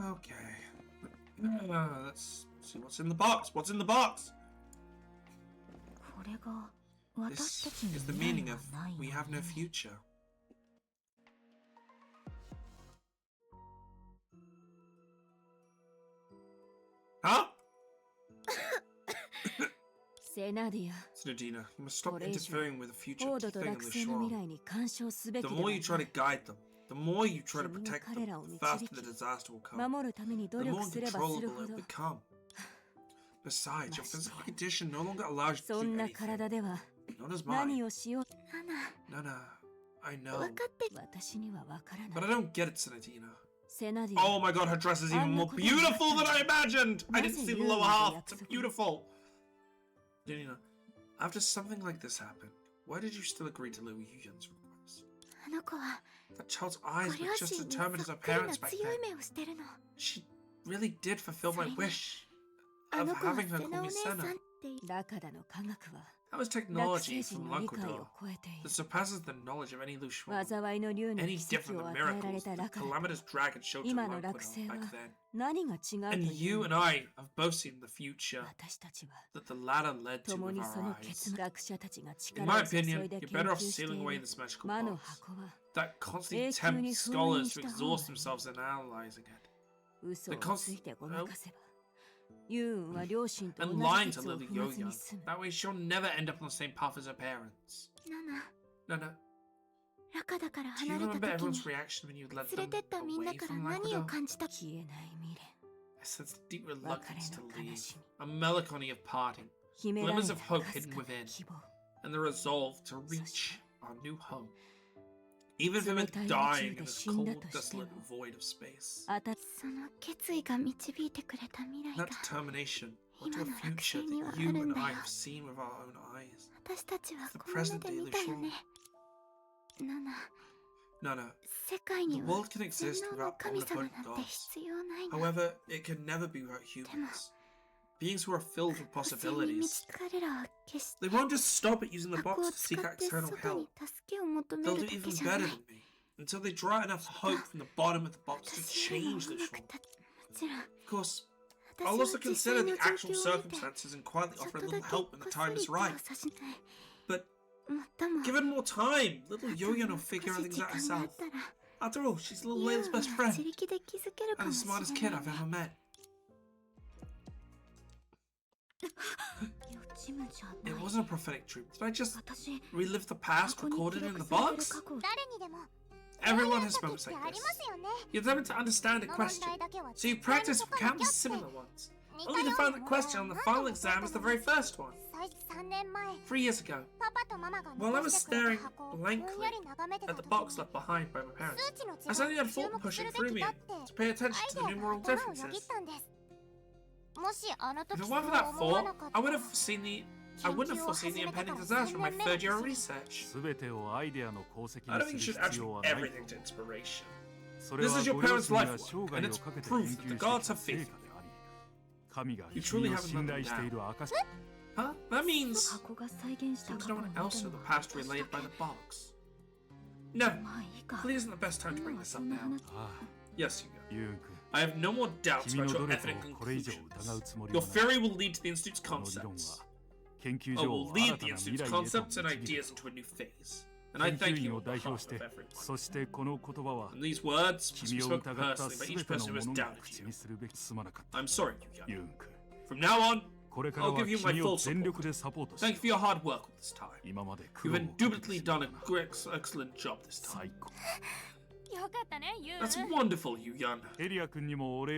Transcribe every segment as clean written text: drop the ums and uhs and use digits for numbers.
Okay. Let's see what's in the box. What's in the box? This is the meaning of we have no future. Huh? Senadina, you must stop interfering with the future of Tifeng and Lushuan. The more you try to guide them, the more you try to protect them, the faster the disaster will come. The more uncontrollable it will become. Besides, your physical condition no longer allows you to keep anything. Not as mine. Nana, I know. But I don't get it, Senadina. Oh my god, her dress is even more beautiful than I imagined! I didn't see the lower half. It's beautiful. Senadina, after something like this happened, why did you still agree to Liu Yuyun's request? That child's eyes were just as determined as her parents back then. She really did fulfill my wish of having her call me Senna. That was technology from Languedoc that surpasses the knowledge of any Lushuan, any different than miracles the calamitous dragon showed to Languedoc back then. And you and I have both seen the future that the latter led to with our eyes. In my opinion, you're better off sealing away this magical box that constantly tempts scholars to exhaust themselves in analyzing it. The constant... and lying to little Yo-Yo. That way she'll never end up on the same path as her parents. Nana, do you remember everyone's reaction when you led them away from Languedoc? I sensed a deep reluctance to leave, a melancholy of parting, glimmers of hope hidden within, and the resolve to reach our new home. Even if it meant dying in this cold, desolate void of space. That determination led to a future that you and I have seen with our own eyes. The present day Lushuan. Nana, the world can exist without omnipotent gods. However, it can never be without humans. Beings who are filled with possibilities. They won't just stop at using the box to seek out external help. They'll do even better than me, until they draw enough hope from the bottom of the box to change the world. Of course, I'll also consider the actual circumstances and quietly offer a little help when the time is right. But, given more time, little Yo-Yo will figure things out herself. After all, she's little Layla's best friend, and the smartest kid I've ever met. It wasn't a prophetic dream. Did I just relive the past recorded in the box? Everyone has moments like this. You attempt to understand a question, so you practice with countless similar ones, only to find the question on the final exam is the very first one. 3 years ago, while I was staring blankly at the box left behind by my parents, I suddenly had a thought pushing through me to pay attention to the numeral differences. If it weren't for that thought, I wouldn't have foreseen the impending disaster from my third year of research. I don't think you should attribute everything to inspiration. This is your parents' life work, and it's proof that the gods have faith in you. You truly haven't let them down. Huh? That means there's no one else in the past relayed by the box. No, clearly isn't the best time to bring this up now. Yes, Yuga. I have no more doubts about your evident conclusions. Your theory will lead to the Institute's concepts. Or will lead the Institute's concepts and ideas into a new phase. And I thank you on behalf of everyone. And these words must be spoken personally by each person who has doubted you. I'm sorry, Yuya. From now on, I'll give you my full support. Thank you for your hard work all this time. You've indubitably done an excellent job this time. That's wonderful, Yu-Yan. I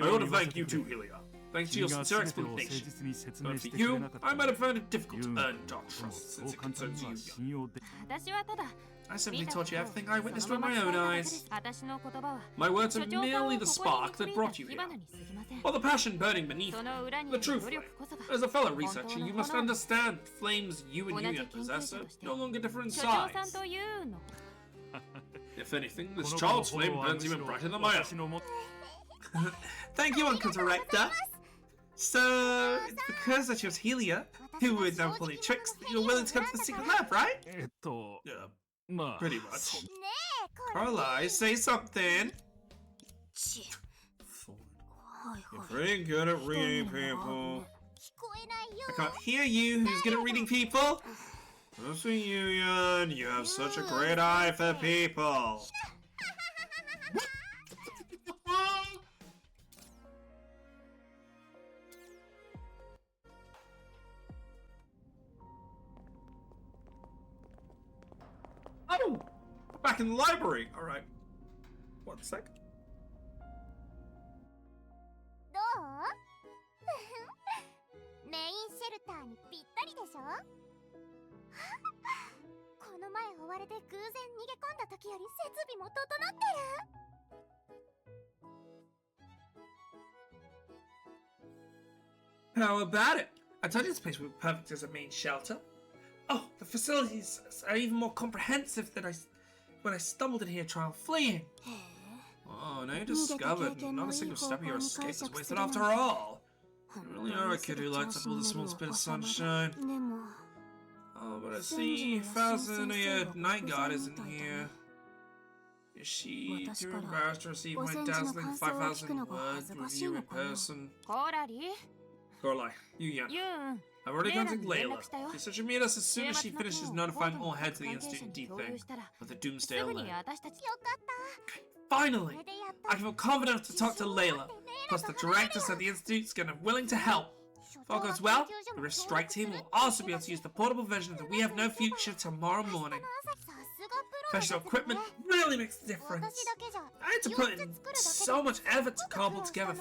ought to thank you too, Helia. Thanks to your sincere explanation. But for you, I might have found it difficult to earn your trust since it concerns you. I simply told you everything I witnessed with my own eyes. My words are merely the spark that brought you here, or the passion burning beneath it. The truth, as a fellow researcher, you must understand that flames you and Yu-Yan possess are no longer different in size. If anything, this child's flame burns even brighter than my own. Thank you, Uncle Director. So, it's because I chose Helia, who would now pull any tricks, that you're willing to come to the secret lab, right? Pretty much. Carly, say something. You're very good at reading people. I can't hear you. Who's good at reading people? That's for you, Yun. You have such a great eye for people. Oh! Back in the library. Alright. 1 sec. How about it? I told you this place would be perfect as a main shelter. Oh, the facilities are even more comprehensive than when I stumbled in here trying fleeing. Oh, now you discovered not a single step of your escape is wasted after all. You really are a kid who lights up all the small bit of sunshine. Oh, but I see Fascinated Night Guard isn't here. Is she too embarrassed to receive my dazzling 5,000 words review in person? Gorlai, Yun. I've already contacted Layla. She said she'd meet us as soon as she finishes notifying all heads of the Institute and D thing with the Doomsday Alert. Finally! I feel confident to talk to Layla. Plus, the director said the Institute's willing to help. If all goes well, the Rift Strike team will also be able to use the portable version of the We Have No Future tomorrow morning. Professional equipment really makes a difference. I had to put in so much effort to cobble together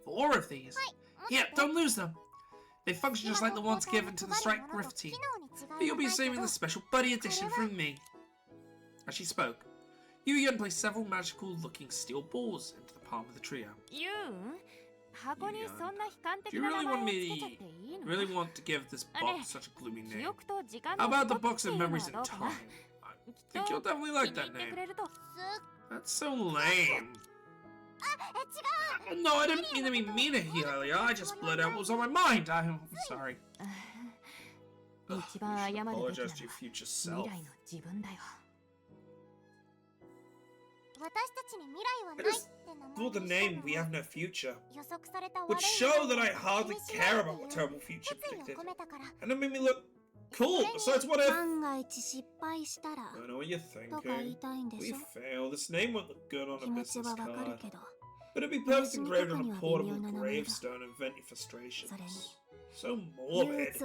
4 of these. Yeah, don't lose them. They function just like the ones given to the Strike Rift team, but you'll be receiving the special Buddy Edition from me. As she spoke, Yun placed several magical-looking steel balls into the palm of the trio. Yun, do you really want to give this box such a gloomy name? How about the Box of Memories in Time? I think you'll definitely like that name. That's so lame. No, I didn't mean to be mean to you earlier. I just blurted out what was on my mind. I'm sorry. You should apologize to your future self. I just thought the name We Have No Future would show that I hardly care about what terrible future predicted. And it made me look cool. Besides, what if... I know what you're thinking. We fail. This name won't look good on a business card. But it'd be perfect engraved on a portable gravestone and vent your frustrations. So morbid.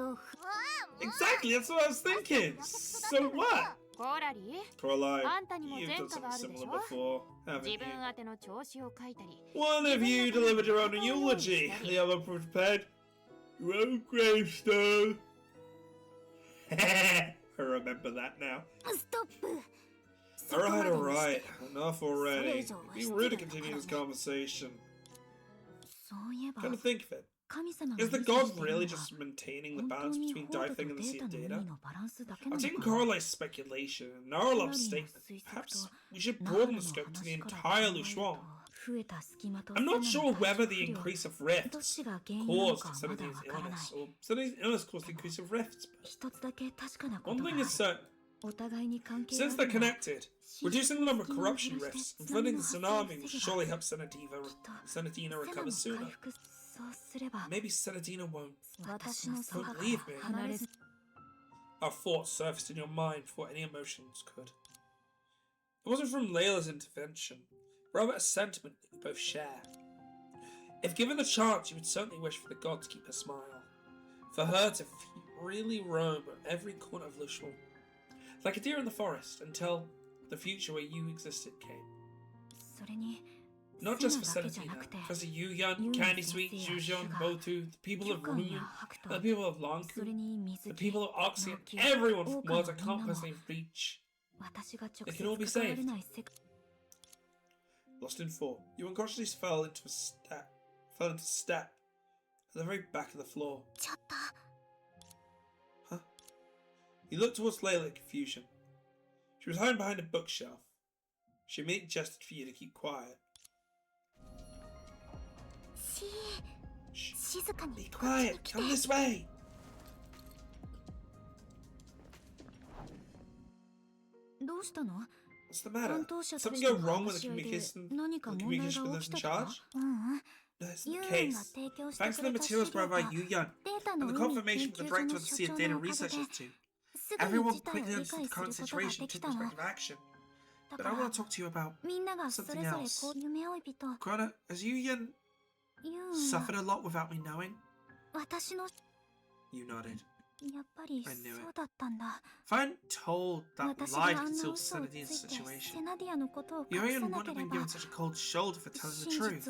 Exactly, that's what I was thinking. So what? Coraline, you've done something similar before, haven't you? One of you delivered your own eulogy. The other prepared your own gravestone. I remember that now. Alright. Enough already. It'd be rude to continue this conversation. Come to think of it, is the god really just maintaining the balance between Dithing and the Sea of Data? I've taken Coralai's speculation and Narlov's statement. Perhaps we should broaden the scope to the entire Lushuang. I'm not sure whether the increase of rifts caused Senatine's illness, or Senatine's illness caused the increase of rifts. One thing is certain. Since they're connected, reducing the number of corruption rifts and flooding the tsunami will surely help Senatina recover sooner. Maybe Senatina won't leave me. Our thoughts surfaced in your mind before any emotions could. It wasn't from Layla's intervention, rather a sentiment that you both share. If given the chance, you would certainly wish for the god to keep her smile. For her to freely roam every corner of Lushuang. Like a deer in the forest, until the future where you existed came. Not just for Senatina, because of Yun, Candy Sweet, Zhujian, Motu, the people of Rumi, the people of Lanku, the people of Oxy, and everyone from worlds I can't personally reach. They can all be saved. Lost in thought, you unconsciously fell into step at the very back of the floor. Huh? You looked towards Layla in confusion. She was hiding behind a bookshelf. She immediately gestured for you to keep quiet. Shh. Be quiet. Come this way. What's the matter? Did something go wrong with the communication with those in charge? This is the case. Thanks to the materials provided by Yu Yan and the confirmation from the director of the Sea of Data Research Institute, everyone quickly understood the current situation and took respective action. But I want to talk to you about something else. Grana, has Yu Yan suffered a lot without me knowing? You nodded. I knew it. If I hadn't told that lie to conceal Senadina's situation, Yu-Yan wouldn't have been given such a cold shoulder for telling the truth.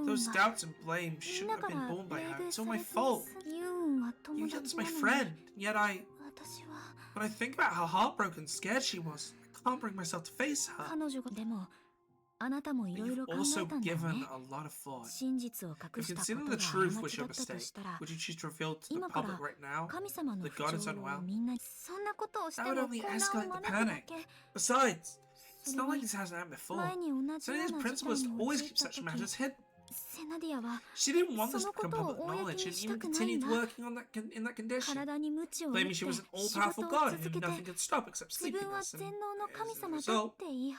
Those doubts and blame shouldn't have been borne by her. It's all my fault. Yu-Yan's my friend, yet when I think about how heartbroken and scared she was, I can't bring myself to face her. But you've also given a lot of thought. If concealing the truth was your mistake, would you choose to reveal to the public right now that God is unwell? That would only escalate the panic. Besides, it's not like this hasn't happened before. Senadia's principle is to always keep such matters hidden. She didn't want this to become public knowledge and even continued working on in that condition, claiming she was an all-powerful god and whom nothing could stop except sleepiness, and as a result, we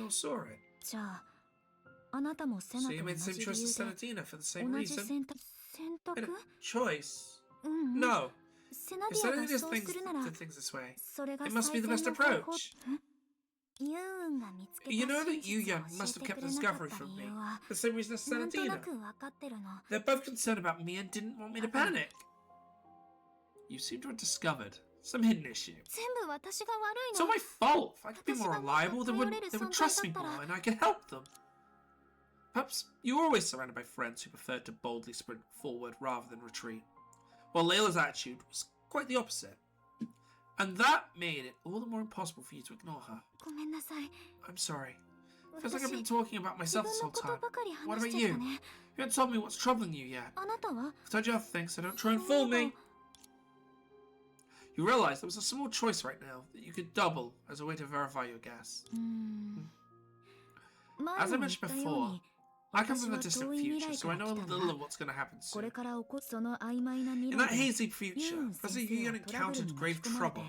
all saw it. So you made the same choice as Senadina for the same reason? Made a choice? No. If Senadina just did things this way, it must be the best approach. You know that Yu-Yan must have kept the discovery from me, for the same reason as Senadina. They're both concerned about me and didn't want me to panic. You seem to have discovered some hidden issue. It's all my fault. If I could be more reliable, they would trust me more and I could help them. Perhaps you were always surrounded by friends who preferred to boldly sprint forward rather than retreat, while Layla's attitude was quite the opposite. And that made it all the more impossible for you to ignore her. I'm sorry. Feels like I've been talking about myself this whole time. What about you? You haven't told me what's troubling you yet. I've told you other things, so don't try and fool me. You realize there was a small choice right now that you could double as a way to verify your guess. As I mentioned before, I come from the distant future, so I know a little of what's going to happen soon. In that hazy future, Professor Yu-Yan encountered grave trouble,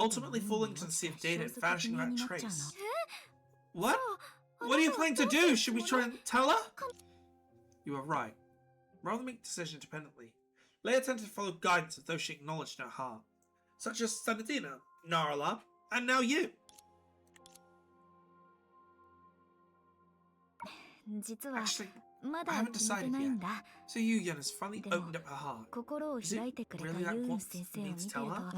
ultimately falling into the Sea of Data and vanishing without trace. What? What are you planning to do? Should we try and tell her? You are right. Rather than make decisions independently, Leia tended to follow guidance of those she acknowledged in her heart, such as Senadina, Narala, and now you. Actually, I haven't decided yet. So Yu-Yan has finally opened up her heart. Is it really that important for me to tell her?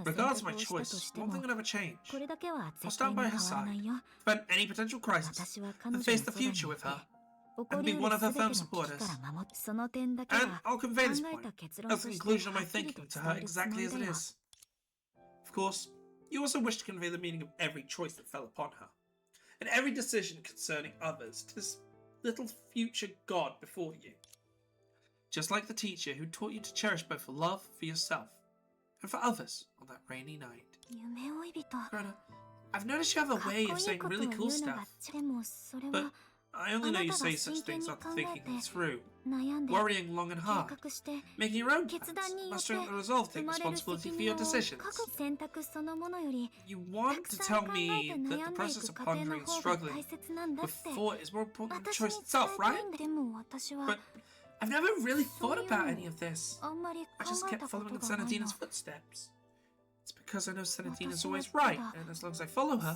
Regardless of my choice, one thing will never change. I'll stand by her side, prevent any potential crisis, and face the future with her, and be one of her firm supporters. And I'll convey this point, as the conclusion of my thinking, to her exactly as it is. Of course, you also wish to convey the meaning of every choice that fell upon her, and every decision concerning others to this little future god before you. Just like the teacher who taught you to cherish both love for yourself and for others on that rainy night. Greta, I've noticed you have a way of saying really cool stuff, but I only know you say such things after thinking them through, worrying long and hard, making your own plans, mastering the resolve to take responsibility for your decisions. You want to tell me that the process of pondering and struggling with thought is more important than the choice itself, right? But I've never really thought about any of this. I just kept following in Senadina's footsteps. It's because I know Senadina's always right, and as long as I follow her,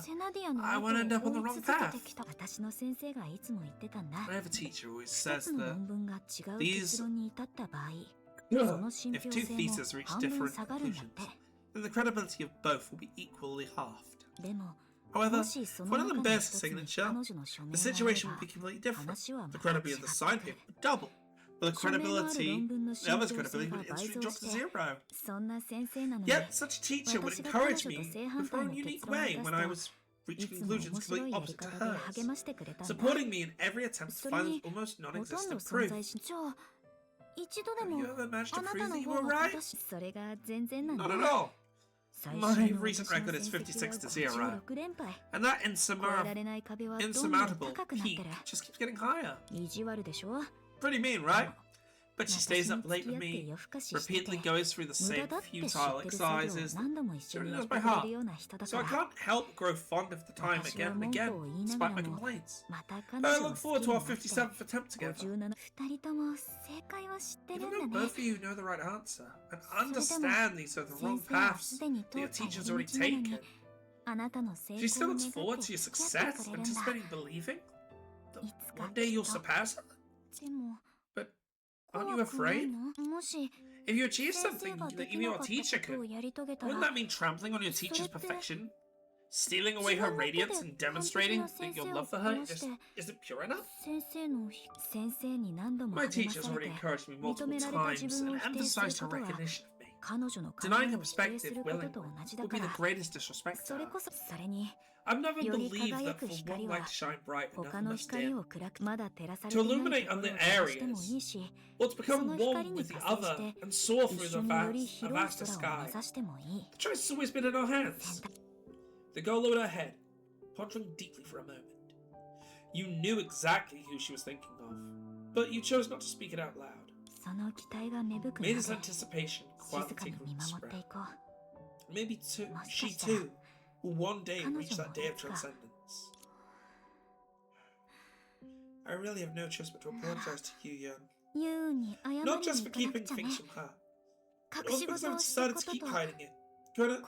I won't end up on the wrong path. I have a teacher who always says that if two theses reach different conclusions, then the credibility of both will be equally halved. However, if one of them bears a signature, the situation will be completely different. The credibility of the signed paper would double, but the other's credibility would instantly drop to zero. Yet, such a teacher would encourage me with her own unique way when I was reaching conclusions completely opposite to hers, supporting me in every attempt to find almost non-existent proof. Have you ever managed to prove that you were right? Not at all. My recent record is 56-0, and that insurmountable peak just keeps getting higher. Pretty mean, right? But she stays up late with me, repeatedly goes through the same futile exercises that she already knows by heart. So I can't help grow fond of the time again and again, despite my complaints. But I look forward to our 57th attempt together. Even though both of you know the right answer, and understand these are the wrong paths that your teacher's already taken, she still looks forward to your success, anticipating believing that one day you'll surpass her. But aren't you afraid? If you achieve something that even your teacher could, wouldn't that mean trampling on your teacher's perfection? Stealing away her radiance and demonstrating that your love for her isn't pure enough? My teacher's already encouraged me multiple times and emphasized her recognition of me. Denying her perspective willingly would be the greatest disrespect to her. I've never believed that for one light to shine bright, another must dim. To illuminate unlit areas, or to become one with the other and soar through the vast sky. The choice has always been in our hands. The girl lowered her head, pondering deeply for a moment. You knew exactly who she was thinking of, but you chose not to speak it out loud. May this anticipation quietly take root and spread. Maybe she too will one day reach that day of transcendence. I really have no choice but to apologize to you, Yun. Not just for keeping things from her, but also because I've decided to keep hiding it. Krona,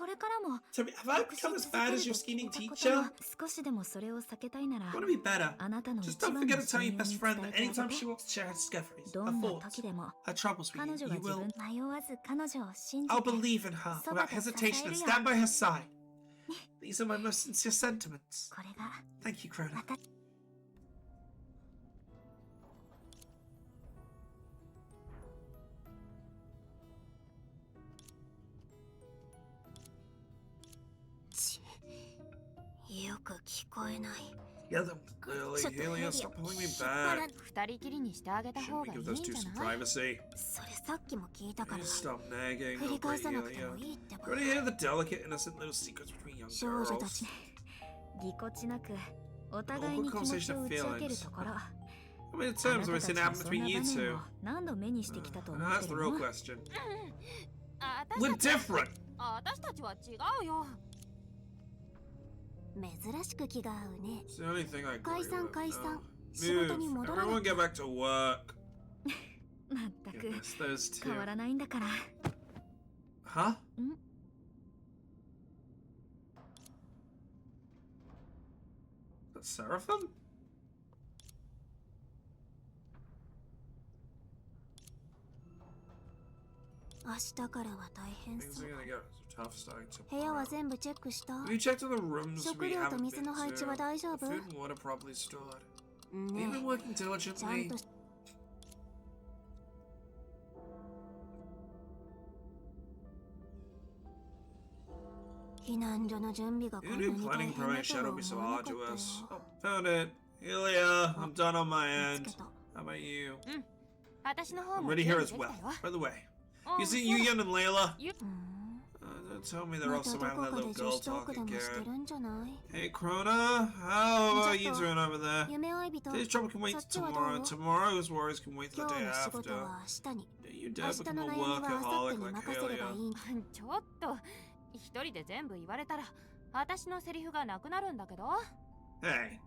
tell me, have I become as bad as your scheming teacher? I want to be better. Just don't forget to tell your best friend that anytime she wants to share her discoveries, her thoughts, her troubles with you, you will. I'll believe in her without hesitation and stand by her side. These are my most sincere sentiments. Thank you, Krona. Yeah, them clearly. Helia, stop pulling me back. Shouldn't we give those two some privacy? Stop nagging. Okay, Helia. You want to hear the delicate, innocent little secrets between young girls? Awkward conversation of feelings. How many times have I seen it happen between you two? That's the real question. We're different! It's the only thing I agree with. Move. Everyone get back to work. Goodness, those two. Huh? That's Seraphim? Things are gonna get tough starting tomorrow. Have you checked on the rooms we haven't been to? The food and water properly stored. Have you been working diligently? Who knew planning Project Shadow would be so arduous? Oh, found it. Helia, I'm done on my end. How about you? I'm ready here as well. By the way, you see Yu-Yun and Layla? Don't tell me they're also having that little girl talk again. Hey, Krona, how are you doing over there? Today's trouble can wait till tomorrow, and tomorrow's worries can wait till the day after. Don't you dare become a workaholic like Helia. Hey,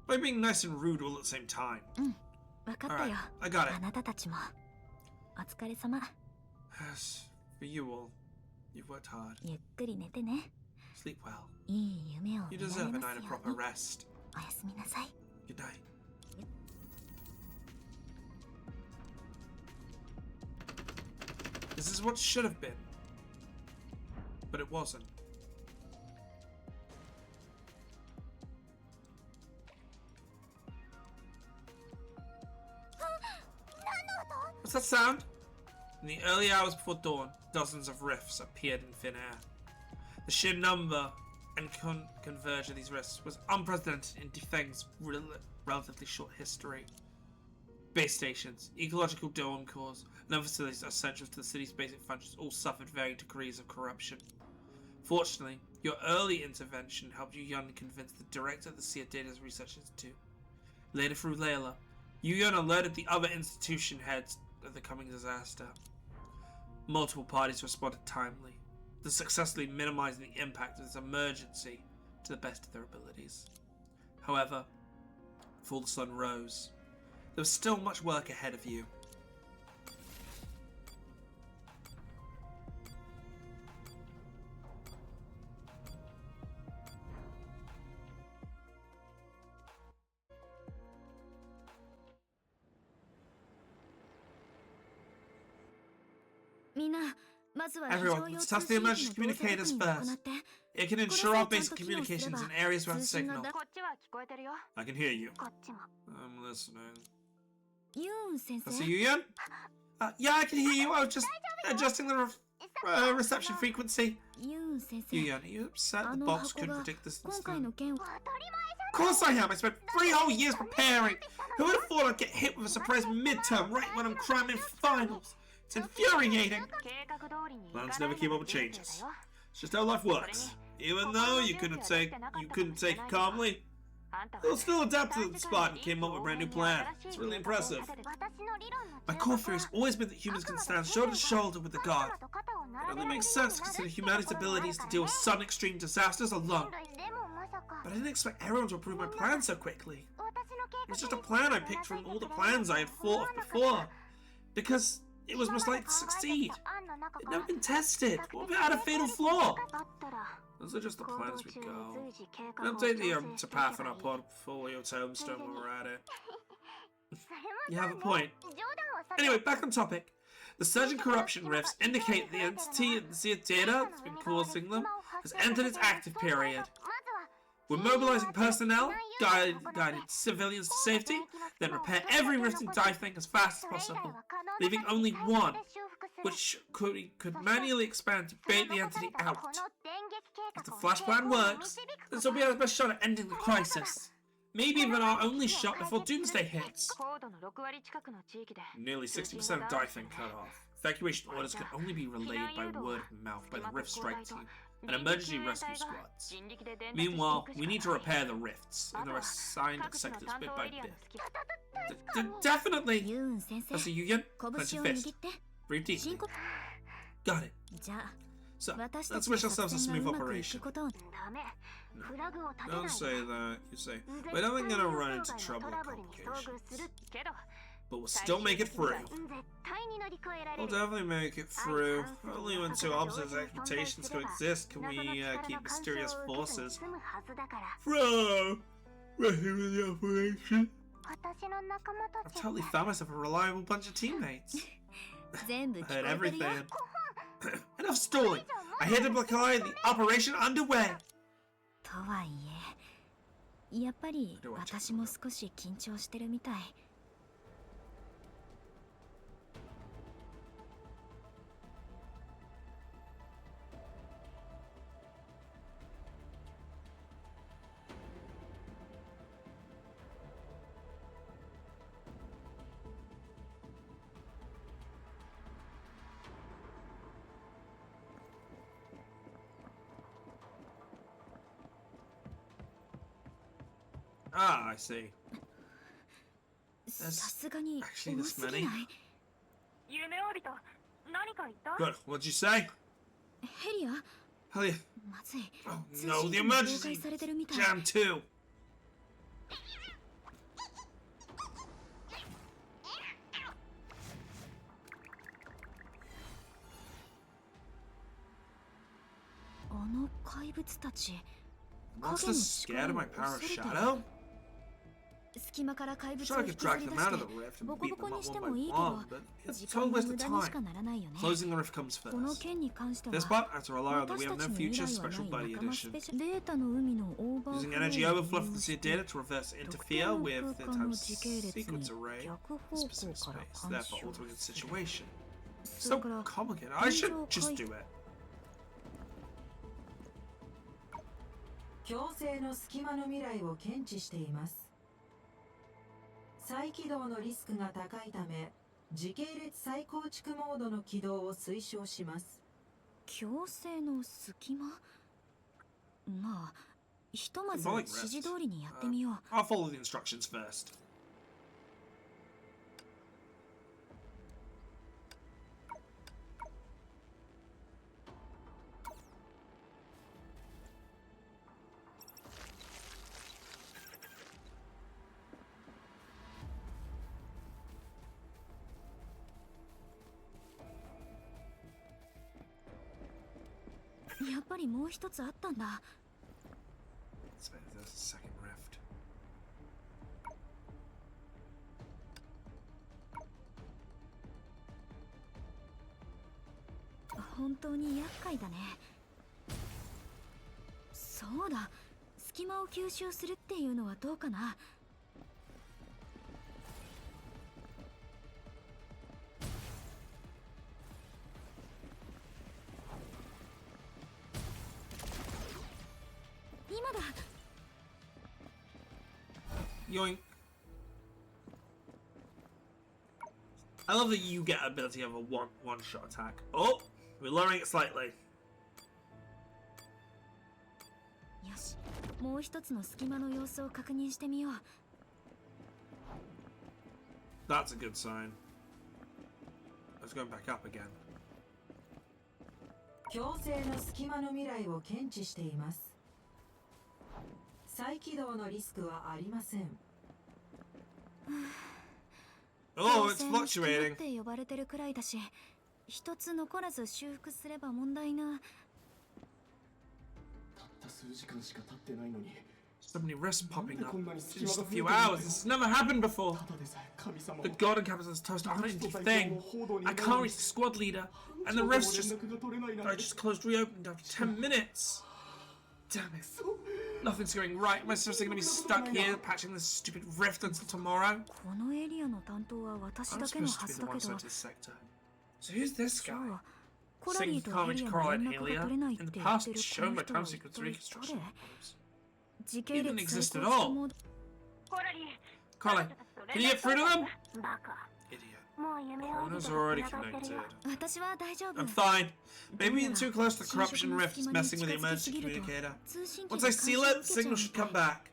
by being nice and rude all at the same time. Alright, I got it. Yes, for you all. You've worked hard. Sleep well. You deserve a night of proper rest. Good night. This is what should have been. But it wasn't. What's that sound? In the early hours before dawn, dozens of rifts appeared in thin air. The sheer number and converge of these rifts was unprecedented in Defeng's relatively short history. Base stations, ecological dome cores, and other facilities essential to the city's basic functions all suffered varying degrees of corruption. Fortunately, your early intervention helped Yu-Yun convince the director of the Seer Data's Research Institute. Later through Layla, Yu-Yun alerted the other institution heads of the coming disaster. Multiple parties responded timely, to successfully minimizing the impact of this emergency to the best of their abilities. However, before the sun rose, there was still much work ahead of you. Everyone, let's test the emergency communicators first. It can ensure our basic communications in areas without signal. I can hear you. I'm listening. That's Yuyun? Yeah, I can hear you. I was just adjusting the reception frequency. Yuyun, are you upset the box couldn't predict this incident? Of course I am. I spent 3 whole years preparing. Who would have thought I'd get hit with a surprise midterm right when I'm cramming finals? It's infuriating. Plans never keep up with changes. It's just how life works. Even though you couldn't take it calmly, they'll still adapt to the spot and came up with a brand new plan. It's really impressive. My core theory has always been that humans can stand shoulder to shoulder with the god. It only makes sense to consider humanity's abilities to deal with sudden extreme disasters alone. But I didn't expect everyone to approve my plan so quickly. It was just a plan I picked from all the plans I had thought of before. Because it was most likely to succeed. It never been tested. What if it had a fatal flaw? Those are just the plans we go. I'll update the path on our portfolio tombstone when we're at it. You have a point. Anyway, back on topic. The surging corruption rifts indicate the entity in the data that's been causing them has entered its active period. We're mobilizing personnel, guided civilians to safety, then repair every rift and dive thing as fast as possible, leaving only one, which could manually expand to bait the entity out. If the flash plan works, this will be our best shot at ending the crisis. Maybe even our only shot before Doomsday hits. Nearly 60% of dive thing cut off. Evacuation orders can only be relayed by word of mouth by the Rift Strike Team and emergency rescue squads. Meanwhile, we need to repair the rifts in their assigned sectors bit by bit. Definitely! That's a Yuyun. Clench your fist. Breathe deeply. Got it. So, let's wish ourselves a smooth operation. No, don't say that. You say, we don't gonna run into trouble or complications. But we'll still make it through. We'll definitely make it through. Only when two opposite expectations coexist can we keep mysterious forces. Bro! Ready with the operation? I've totally found myself a reliable bunch of teammates. I heard everything. Enough stalling! I hear the Blackeye the operation underway! とはいえ、やっぱり私も少し緊張してるみたい。Ah, I see. There's actually this many. Good. What'd you say? Helia. Oh no, the emergency jam too. Monsters scared of my power of shadow? Sure, I could drag them out of the rift and beat them up one by one, but it's a total waste of time. Closing the rift comes first. This part, I have to rely on the We Have No Future Special Buddy Edition. Using energy overflow from the seed data to reverse interfere with the time sequence array in specific space, therefore altering its situation. So complicated. I should just do it. 強制の隙間の未来を検知しています。再起動のリスクが高いため、時系列再構築モードの起動を推奨します。強制の隙間？まあ、ひとまず指示通りにやってみよう。I'll follow the instructions first. ぱりもう一つあったんだ。There's a second rift. 本当に厄介だね。そうだ、隙間を吸収するっていうのはどうかな。今だ。Yoink. I love that you get ability of a one-shot attack. Oh, we're lowering it slightly. よし、もう一つの隙間の様子を確認してみよう。That's a good sign. Let's go back up again. 強制の隙間の未来を検知しています。再起動のリスクはありません。Oh, it's fluctuating. って呼ばれてるくらいだし、一つ残らず修復すれば問題な。So many risks popping up. Just a few hours. This has never happened before. The god encompasses toast aren't a thing. I can't reach the squad leader, and the rifts just closed, reopened after 10 minutes. Damn it. Nothing's going right. Am I seriously going to be stuck here patching this stupid rift until tomorrow? このエリアの担当は私 I'm だけの supposed は to be ず the だ one け sent ど。 to this sector. So who's this そ guy? う、コラリ Saying ー you と can't エリ reach ア Coral に and 連絡が Helia? 取れないっ In て the 言っ past, てる it's この shown my 人は time 一 secrets 体 reconstruction 誰？ problems. 時系 Even 列 exist 最 at 高 all. モード。 Carly, can you get through to them? Idiot. Coroner's already connected. 私は大丈夫。 I'm fine. Maybe being too close to the corruption rift is messing with the emergency communicator. Once I seal it, the signal should come back.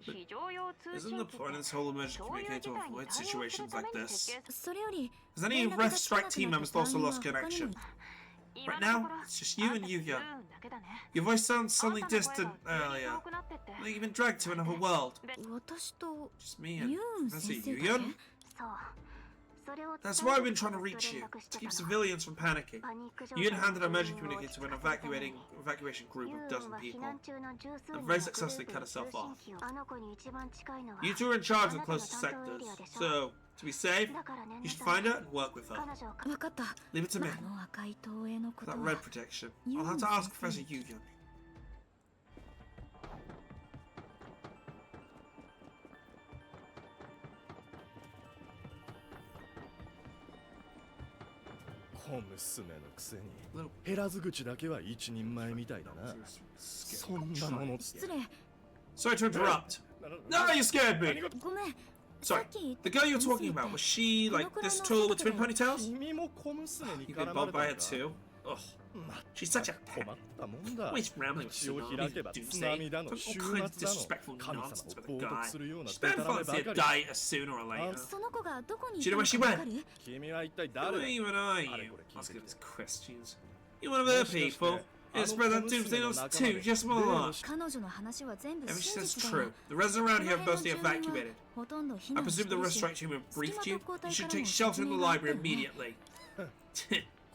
But isn't the point of this whole emergency communicator to avoid situations like this? それより、 Has any Rift Strike team members also lost connection? Right now, it's just you and Yuya. Your voice sounds suddenly distant earlier. Like you've been dragged to another world. 私と Just me and ユーン Professor 先生だけ Yuya? That's why I've been trying to reach you, to keep civilians from panicking. You handed an emergency communicator to an evacuation group of a dozen people, and very successfully cut herself off. You two are in charge of the closest sectors, so, to be safe, you should find her and work with her. 分かった。 Leave it to me. あの赤い投影のこ For と that は red protection, I'll have to ask Professor Yuya. 小娘のくせに減らず口だけは一人前みたいだな。そんなものって。失礼。 Sorry to interrupt. No, you scared me. ごめん。 Sorry, the girl you're talking about, was she like this tall with twin ponytails? 君も小娘に You get 絡ま bothered れ by た her か。 too? Ugh, she's such a 困 pet. ったもんだ。 Always rambling with 口を Tsunami, 開けば doomsday, 津波だの talking 週 all kinds of 末だの disrespectful 神様 nonsense を with a 冒 guy. 涜するような She's デ bound タ for ラメ to ば see か her り。 die sooner or later. その子がどこに Do い you た know where の she かわか went? る？ 君は一体 Who 誰だ。 even are you? あれこれ聞い Asking てる。 these questions. You one of her people? You spread that doomsday notes too, just more luck. 彼女の話は全部 Everything 真 says 実だよ true. The residents around here have mostly evacuated. ほとんど避 I 難し presume て the る rift し strike team have briefed you. You should take shelter in the library immediately.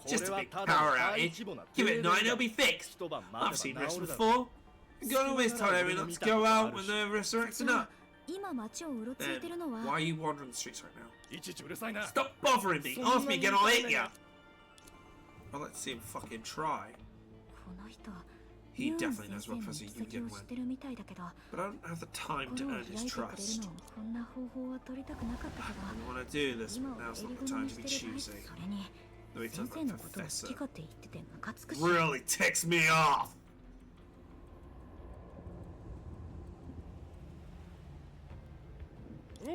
Just a big power outage. Give it 9, it'll be fixed. I've seen rifts before. God always told everyone not to go out when the rifts are acting up. 今街をうろついてるの Then は why are you wandering the streets right now? いちいちうるさいな。 Stop bothering me. Ask me again, I'll hit ya. I'd like to see him fucking try. この人 He ユーン definitely 先 knows 生 where の Professor 行き Yugen 先を知っ went. てるみたいだけど But I don't have the time 心 to を earn 開い his てくれる trust. のこんな方法は取りたくなかったけ I ど don't want to do this, 今 but は now's 襟 not the ぐ time み to し be てる choosing. それに Let me 先 talk 生 about の the ことを好 professor. きかって言っててムカつくし Really ticks me off. うわ、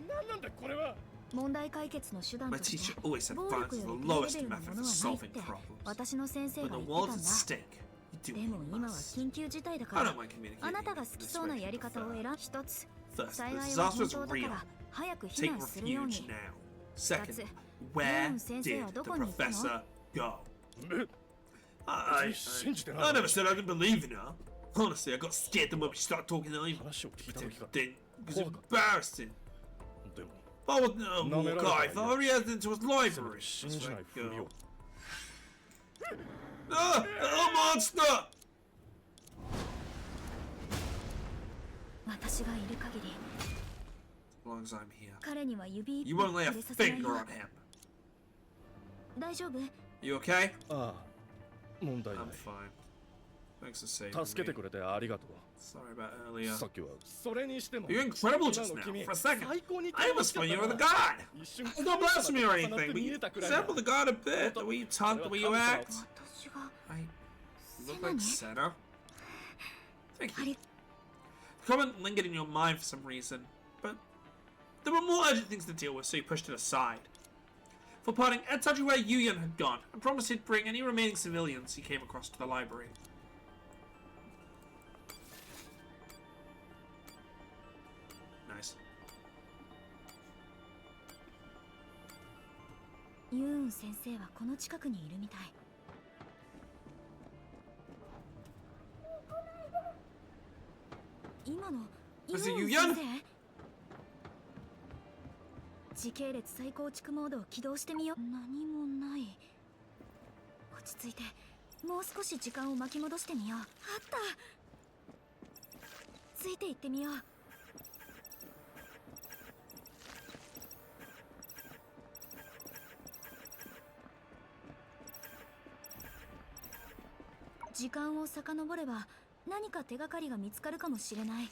なんなんだこれは。問題解決の手段 My として teacher always said 暴 violence 力 is よ the り低レ lowest ベルの method も for のはないっ solving て problems. 私の先生 When が the 言って walls た at んだ stake, you do でも what you 今は must. 緊急事態だか I ら don't mind あな communicating たが in 好き this そう way な if や you り方を prefer. 選ん一つ First, the 幸いは disaster 本 is 当だか real. ら早く避 Take 難するよう refuge に now. Second, where did the professor go? え、 I 信じてない never said I didn't believe in her. Honestly, I got scared the moment she started talking to him. 話を聞いた時から。 It was embarrassing. でも I wasn't a No, guy. I thought he had into his せめ library. て信じないふりを。A monster! 私がいる限り As long as I'm here. 彼には指一 You 本 won't lay a 触れさせない finger よ on him. 大丈夫 You okay? ああ、問題ない I'm。fine. Thanks for saving 助けて me. くれてありがと Sorry about う。 earlier. さっきはそれにしても You're incredible 今 just の now. 君 For a second, 最高に I almost thought you were the god. 一瞬 God bless me or anything, but you resemble the god a bit. The way you talk, the way you act. 私が I look セナ like ね Senna. Thank あ you. り The comment lingered in your mind for some reason, but there were more urgent things to deal with, so you pushed it aside. For parting, Ed told you where Yuyan had gone, and promised he'd bring any remaining civilians he came across to the library. Nice. ユーン先生はこの近くにいるみたい。今のユーン先生？時系列再構築モードを起動してみよう。何もない。落ち着いて、もう少し時間を巻き戻してみよう。あった。ついていってみよう。時間を遡れば何か手がかりが見つかるかもしれない。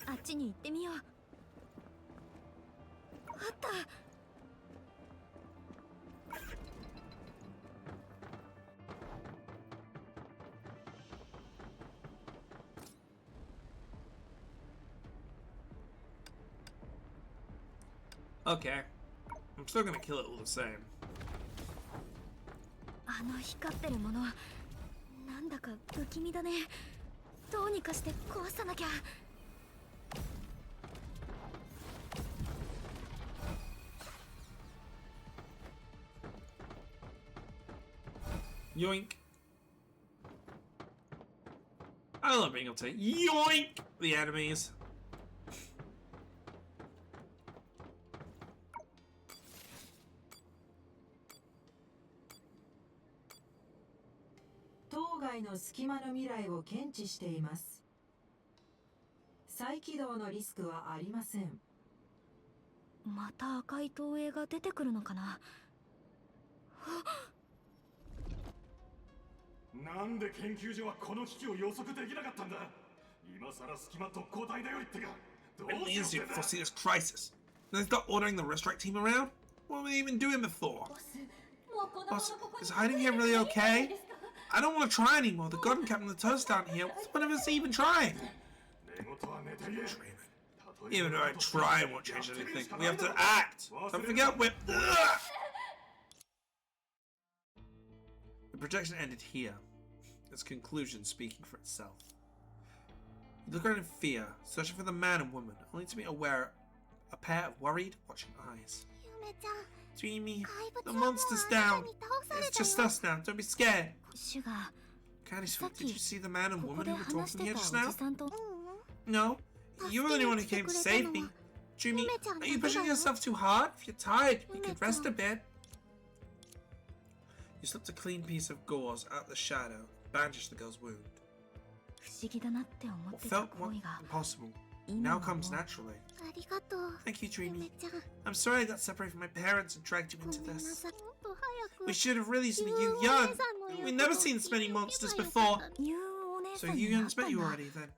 あっちに行ってみよう。あった。Okay. I'm still gonna kill it all the same. あの光ってるもの、なんだか不気味だね。どうにかして壊さなきゃ。Yoink. I love being able to yoink the enemies. 当該の隙間の未来を検知しています。再起動のリスクはありません。また赤い投影が出てくるのかな。なんで研究所はこの危機を予測できなかったんだ。今さら隙間特攻隊だよりってか。どう It しよ means う you ってんだ。 foresee this crisis. Then start ordering the restrike team around? What were they even doing before? Boss, is hiding here really okay? I don't want to try anymore. The god and Captain the Toast down here. What's the point of us even trying? 寝言は寝て言え。 Even though I try and won't change anything, we have to act. Don't forget we're... The projection ended here. Its conclusion speaking for itself. You look around in fear, searching for the man and woman, only to be aware a pair of worried, watching eyes. Dreamy, the monster's down. It's just us now. Don't be scared. シュガー、 Candy さっ Sweet, did you き see the man and ここ woman で who were 話し talking て here た just お now? じさんと。 No. You were the only one who came to save me. Dreamy, are you pushing yourself too hard? If you're tired, you could rest a bit. You slipped a clean piece of gauze out of the shadow, bandaged the girl's wound. 不思議だなって思っ What てた felt 行為が impossible 今 now はも comes う naturally. ありがとう。 Thank you, ゆめ Dreamy. ちゃん。 I'm sorry I got separated from my parents and dragged you ごめ into んな this. さい。もっと早く。 We should have released you ゆうお young. 姉さんの言う We've こと never を seen this many 聞いておけば monsters よか before. った ニューお姉 So さんに you な young's った met ん you だ。 already then.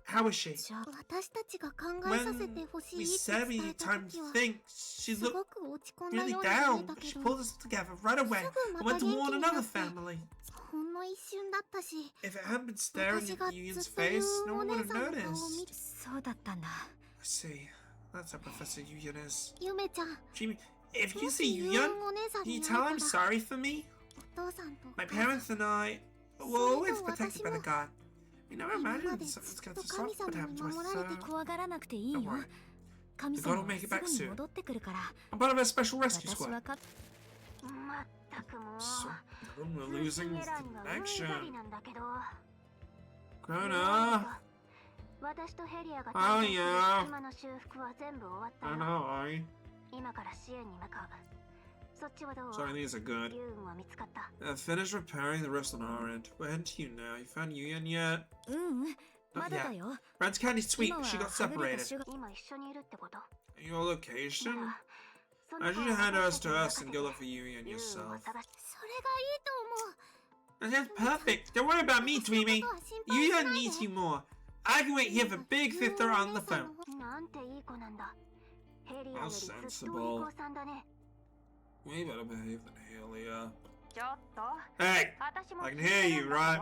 How is she? じゃあ私たちが考えさせてほし We いって said we 伝え need た time 時 to は think. She す looked ごく落ち込んだ really ように見 down, えた but け she ど pulled us together right away すぐ and ま went た to 元 warn 気にな another って family. ほんの一瞬だったし If it hadn't been staring 私 at が Yuyun's ずっと face, ゆ no うお one 姉 would さ have んの顔を見 noticed. てそうだったんだ。 I see. That's how Professor Yuyun is. ゆめちゃん Dreamy, if you も see しゆう Yuyun, お姉さん can you に tell 会え I'm たら sorry for me? お父さんとお My 母さん parents and I were always protected by the god. You never imagined something's going to stop what happened to my son. 怖がらなくていいよ。 Don't worry. 神 The 様 God は will make it す back ぐに soon. 戻ってくるから。 I'm part of a special rescue 私 squad. はか So, we're losing action. Grona. Oh yeah. I know. So these are good. Finish repairing the rest on our end. We're heading to you now. You found Yuyan yet? まだだよ。 Friend's Candy's sweet. 今は She got はぐれた separated. 種が Your location? I should hand us to us and go look for Yuyan yourself. それがいいと思う。 That's perfect. Don't worry about me, Tweemy. Yuyan needs you more. I can wait here for Big Sister on the phone. なんていい子なんだ。ヘリアよ How りずっといい sensible. 子さんだね。 We better behave than Helia. ちょっと Hey! 私も I can hear you, right?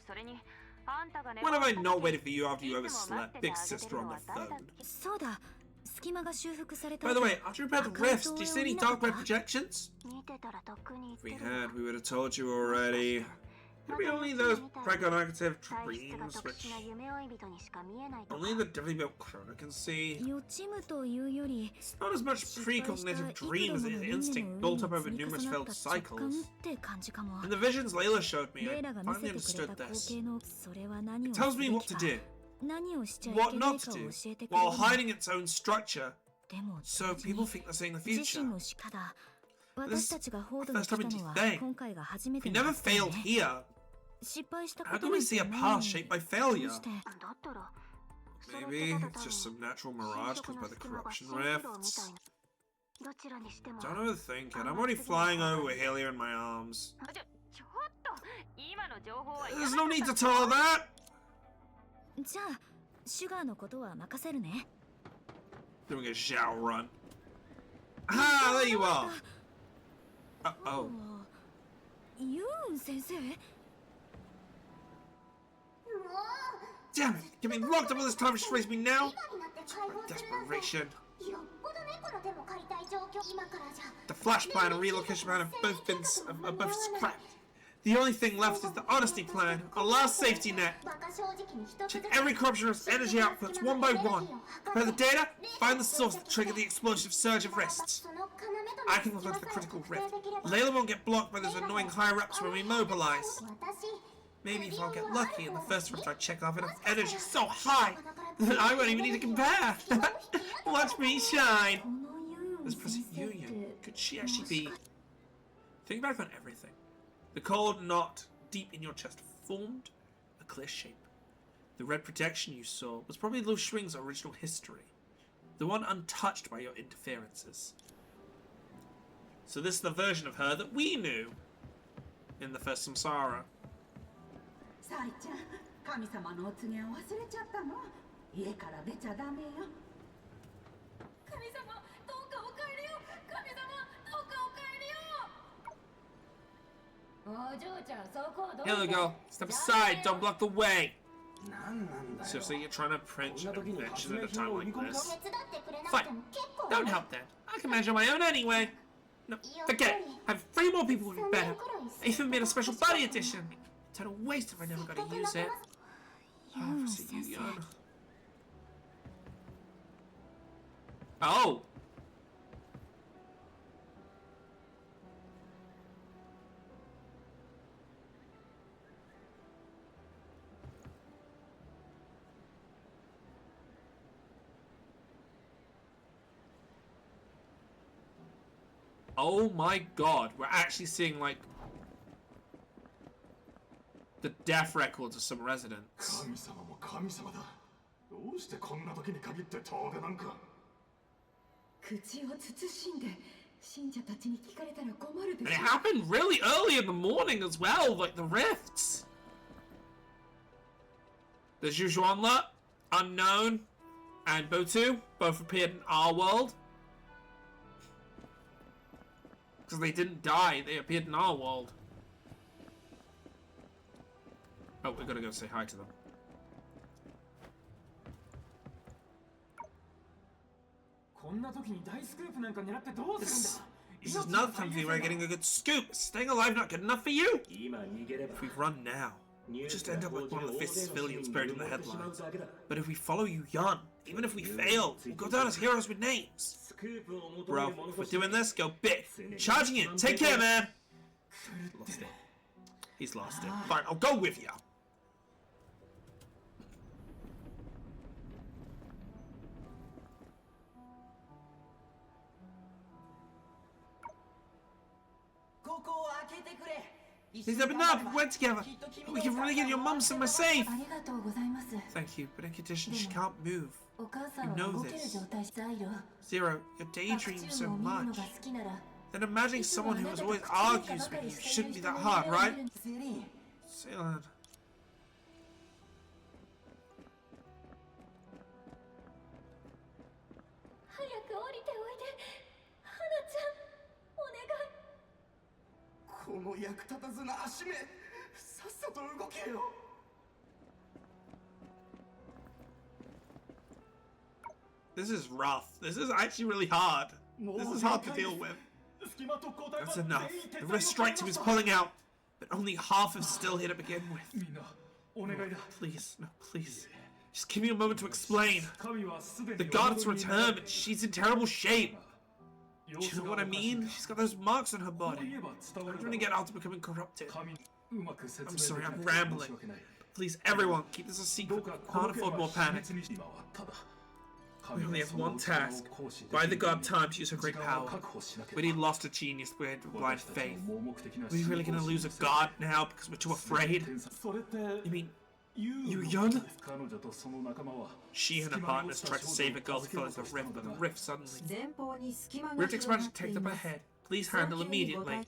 それにあんたが When have I not waited for you after you overslept? Big sister on the phone. そうだ。隙間が修復された By the way, after you repaired the rifts, did you see any dark web projections? 見てたらとっくに If 言 we ってるわ。 had, we would have told you already. Maybe only those preconative 体質が dreams 特 which 殊な夢追い人にしか見えないとか。 only the deeply built Krona can see. 予知夢というより It's not as much precognitive dream as it is instinct built up over numerous failed 直感 cycles. って感じかも。 In the visions Layla showed me, レイ I ラが見せ finally てくれ understood た光 this. 景のそれは何を It す tells べ me き what か to do, 何をしちゃい what けない not かを to 教 do, えてくれる while hiding its own structure, でも so 同時に people think they're seeing the 自 future. 身の鹿だ。私たちが報道 First に来た time のは today. 今回が初め We ての never はずだよ failed ね。 here. 失敗したこ How と do な we んて see a ない past shaped by ど failure? うしてだったら、それって Maybe ただ it's 単に just some natural 侵 mirage 食 caused の by the 隙間が corruption 蜃気楼みたい rifts. な。どちらにしても。 Don't overthink it. I'm already flying over Helia in my arms. ちょっと今の情報は There's no need to tell her that. じゃあシュガーのことは任せるね。 Doing a shower run. Ah, there you are. Uh-oh. ユーン先生 Damn it. Get me locked up all this time to disgrace me now. Desperation. よっぽど猫の手も借りたい状況。今からじゃ。 The flash plan and relocation plan have both been both scrapped. The only thing left is the honesty plan, our last safety net. 馬鹿正直に一つず Check つ every corruption's energy outputs one by one. Prepare the data, find the source that triggered the explosive surge of wrists. その要と I can look into the critical rift. Layla won't get blocked by those annoying higher-ups when we mobilize. 私 Maybe if I'll get lucky in the first rift I check off enough energy so high that I won't even need to compare. Watch me shine. このユーン This 先 pussy 生っ Yuyan, て could she actually be? Think back on everything. The cold knot deep in your chest formed a clear shape. The red protection you saw was probably Lu Shuing's original history, the one untouched by your interferences. So this is the version of her that we knew in the first Samsara. サリちゃん、神様のお告げを忘れちゃったの？家から出ちゃダメよ。神様、どうかお帰りよ。神様、どうかお帰りよ。お嬢ちゃん、そこどう Here we go. Step aside. Don't block the way. Seriously, you're trying to print an invention at a time like this. 手伝ってくれなく Fine. ても結構 Don't help then. I can manage on my own anyway. No, forget it. Have 3 more people would be better. I even made a special buddy edition. Total waste if I never got to use it. ユー Oh, ン for 先生 Yuyan. Oh. Oh my god, we're actually seeing like the death records of some residents. 神様も神様だ。どうしてこんな時に限って峠なんか。口を慎んで、信者たちに聞かれたら困るで And し it ょ。 happened really early in the morning as well, like the rifts. There's Zhuanla, Unknown, and Botu both appeared in our world. Because they didn't die, they appeared in our world. Oh, we gotta go say hi to them. こんな時に大スクープなんか狙ってどうするん This だ is another time for you we're getting a good scoop. Staying alive not good enough for you? 今逃げれば If we run now, we'll just end up like one of the fifth civilians buried in the headlines. But if we follow Yu Yan, even if we fail, we'll go down as heroes with names. Bro, if we're doing this, go big. Charging in. Take care, man. Lost it. He's lost it. Fine, I'll go with you. He's up enough. We went together. We can really get your mum somewhere safe. Thank you, but in conditions she can't move. You know this. Zero, you're daydreaming so much. Then imagining someone who always argues with you shouldn't be that hard, right? Ceylon. This is rough. This is actually really hard. This is hard to deal with. That's enough. The wrist strike team is pulling out, but only half have still hit to begin with. Oh, please, no, please. Just give me a moment to explain. The goddess returned, and she's in terrible shape. Do you know what I mean? She's got those marks on her body. I'm trying to get out to becoming corrupted. I'm sorry, I'm rambling. Please, everyone, keep this a secret. I can't afford more panic. We only have one task. Buy the god time to use her great power. We need lost a genius with blind faith. Are we really gonna lose a god now because we're too afraid? You mean Yu Yan? She and her partners tried to save a girl who fell into the rift, but the rift suddenly. Rift expansion take up ahead. Please handle immediately.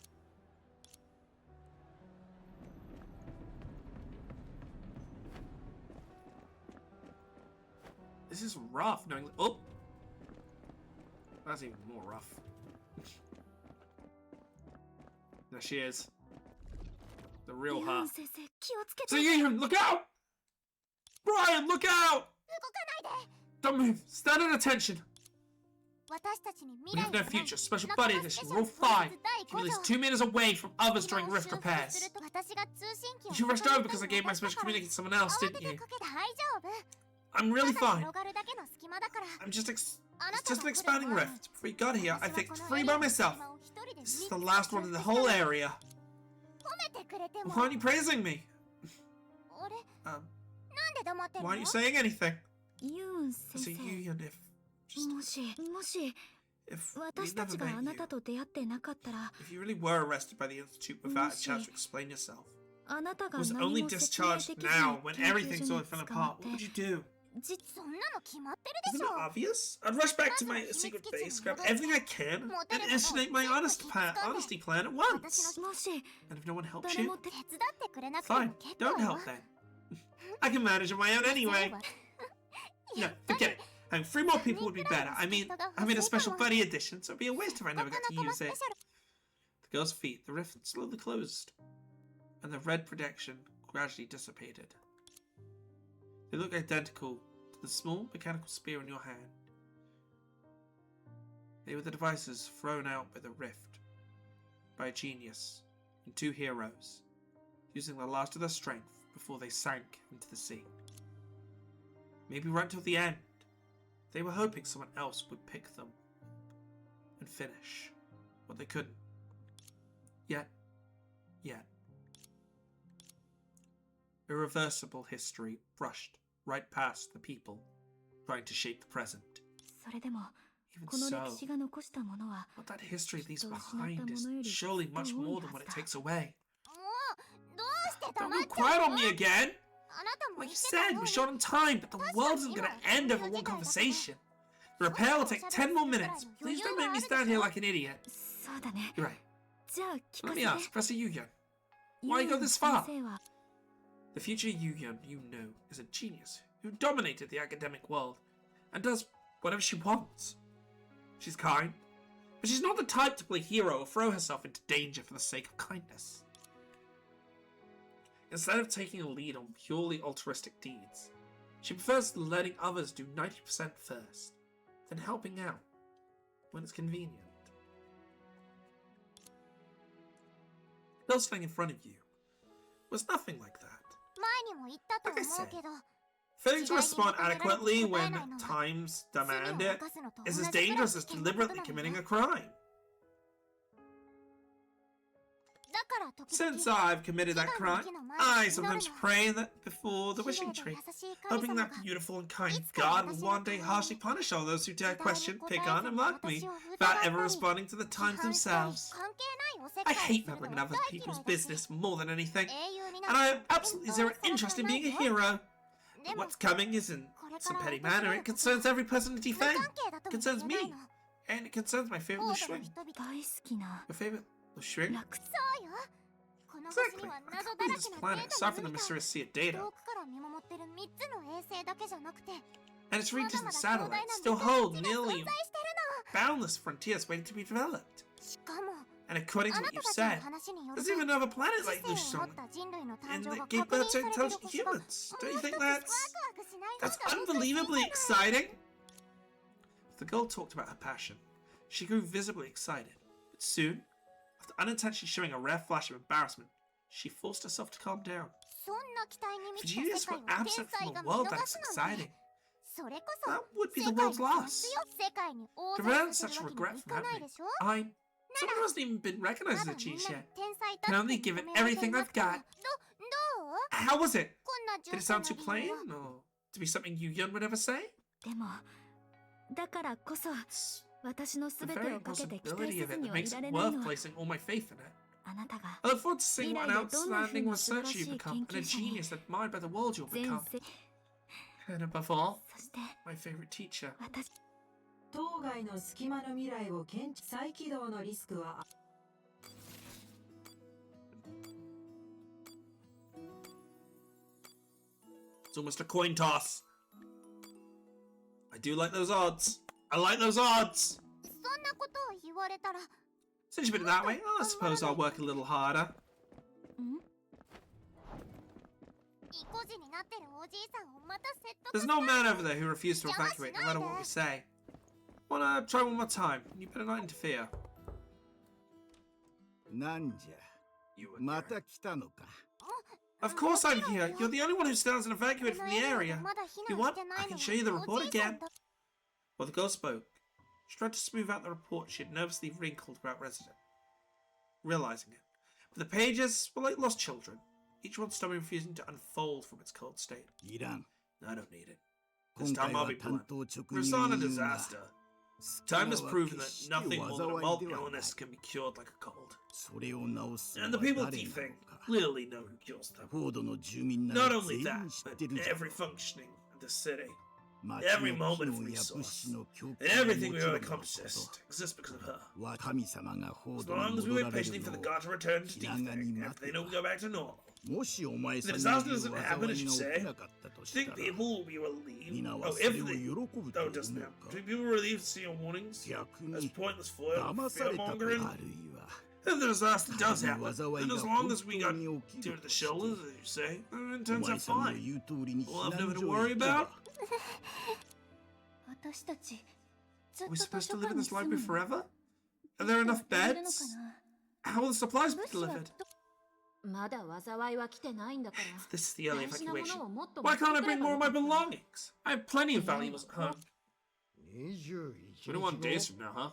This is rough, knowing. Oh! That's even more rough. There she is. The real her. So you look out! Brian, look out! Don't move. Stand at attention. We have no future. Special buddy edition. Rule 5. Keep at least 2 meters away from others during rift repairs. You rushed over because I gave my special communicator to someone else, didn't you? I'm really fine. I'm just an expanding rift. Before you got here, I fixed 3 by myself. This is the last one in the whole area. Why aren't you praising me? Why aren't you saying anything? So you and if we never met you, if you really were arrested by the Institute without a chance to explain yourself, was only discharged now when everything's all falling apart, what would you do? Isn't it obvious? I'd rush back to my secret base, grab everything I can, and instigate my honesty plan at once. And if no one helps you, fine, don't help then. I can manage on my own anyway. No, forget it. Having 3 more people would be better. I mean, I made a special buddy edition, so it'd be a waste if I never got to use it. The girl's feet, the rift slowly closed, and the red protection gradually dissipated. They look identical to the small mechanical spear in your hand. They were the devices thrown out by the rift, by a genius and 2 heroes, using the last of their strength before they sank into the sea. Maybe right till the end, they were hoping someone else would pick them and finish what they couldn't. Yet. Irreversible history brushed right past the people trying to shape the present. Even so, what that history leaves behind is surely much more than what it takes away. Don't go quiet on me again! Like you said, we're short on time, but the world isn't going to end over one conversation. The repair will take 10 more minutes. Please don't make me stand here like an idiot. You're right. Let me ask, Professor Yu Yan, why you go this far? The future Yu Yan you know is a genius who dominated the academic world and does whatever she wants. She's kind, but she's not the type to play hero or throw herself into danger for the sake of kindness. Instead of taking a lead on purely altruistic deeds, she prefers letting others do 90% first, then helping out when it's convenient. Those standing in front of you was nothing like that. Like I said, failing to respond adequately when times demand it is as dangerous as deliberately committing a crime. Since I've committed that crime, I sometimes pray that before the wishing tree, hoping that beautiful and kind God will one day harshly punish all those who dare question, pick on, and mock me, without ever responding to the times themselves. I hate meddling in other people's business more than anything, and I have absolutely zero interest in being a hero. But what's coming isn't some petty matter. It concerns every person to defend. It concerns me, and it concerns my favorite little shrink. Your favorite little shrink? Exactly. I can't believe this planet, aside from the mysterious sea of data, and its regions and satellites still hold nearly boundless frontiers waiting to be developed. And according to what you've said, there's even another planet like Lucian, and that gave birth to intelligent humans. Don't you think that's unbelievably exciting? The girl talked about her passion. She grew visibly excited, but soon, after unintentionally showing a rare flash of embarrassment, she forced herself to calm down. If genius were absent from a world that's exciting, that would be the world's loss. To prevent such regret from happening, someone who hasn't even been recognized as a genius yet, can only give it everything I've got. How was it? Did it sound too plain, or to be something Yu Yun would ever say? It's the very possibility of it that makes it worth placing all my faith in it. I look forward to seeing what an outstanding researcher you become, and a genius admired by the world you'll become. And above all, my favorite teacher. 当該の隙間の未来を検知再起動のリスクは It's almost a coin toss. I do like those odds. I like those odds. Since you put it that way, I suppose I'll work a little harder. There's no man over there who refused to evacuate, no matter what we say. Wanna try one more time? You better not interfere. Of course I'm here. You're the only one who still hasn't evacuated from the area. If you want, I can show you the report again. Well, the girl spoke. She tried to smooth out the report she had nervously wrinkled about resident. Realizing it. But the pages were like lost children, each one stubbornly refusing to unfold from its cold state. I don't need it. This time I'll be blunt. Resort a disaster. Time has proven that nothing more than a mild illness can be cured like a cold. And the people defang clearly know who cures them. Not only that, but every functioning of the city, every moment of resource, and everything we've ever accomplished exists because of her. As long as we wait patiently for the god to return to defang, everything will go back to normal. If the disaster doesn't happen, as you say, do you think people will be relieved? Oh, if they... Oh, doesn't happen. Do people relieved to see your warnings? That's pointless foil, fear-mongering. If the disaster does happen, and as long as we got to the shoulders, as you say, it turns out fine. We'll have nothing to worry about. Are we supposed to live in this library forever? Are there enough beds? How will the supplies be delivered? If this is the early evacuation, why can't I bring more of my belongings? I have plenty of valuables at home. 21 days from now, huh?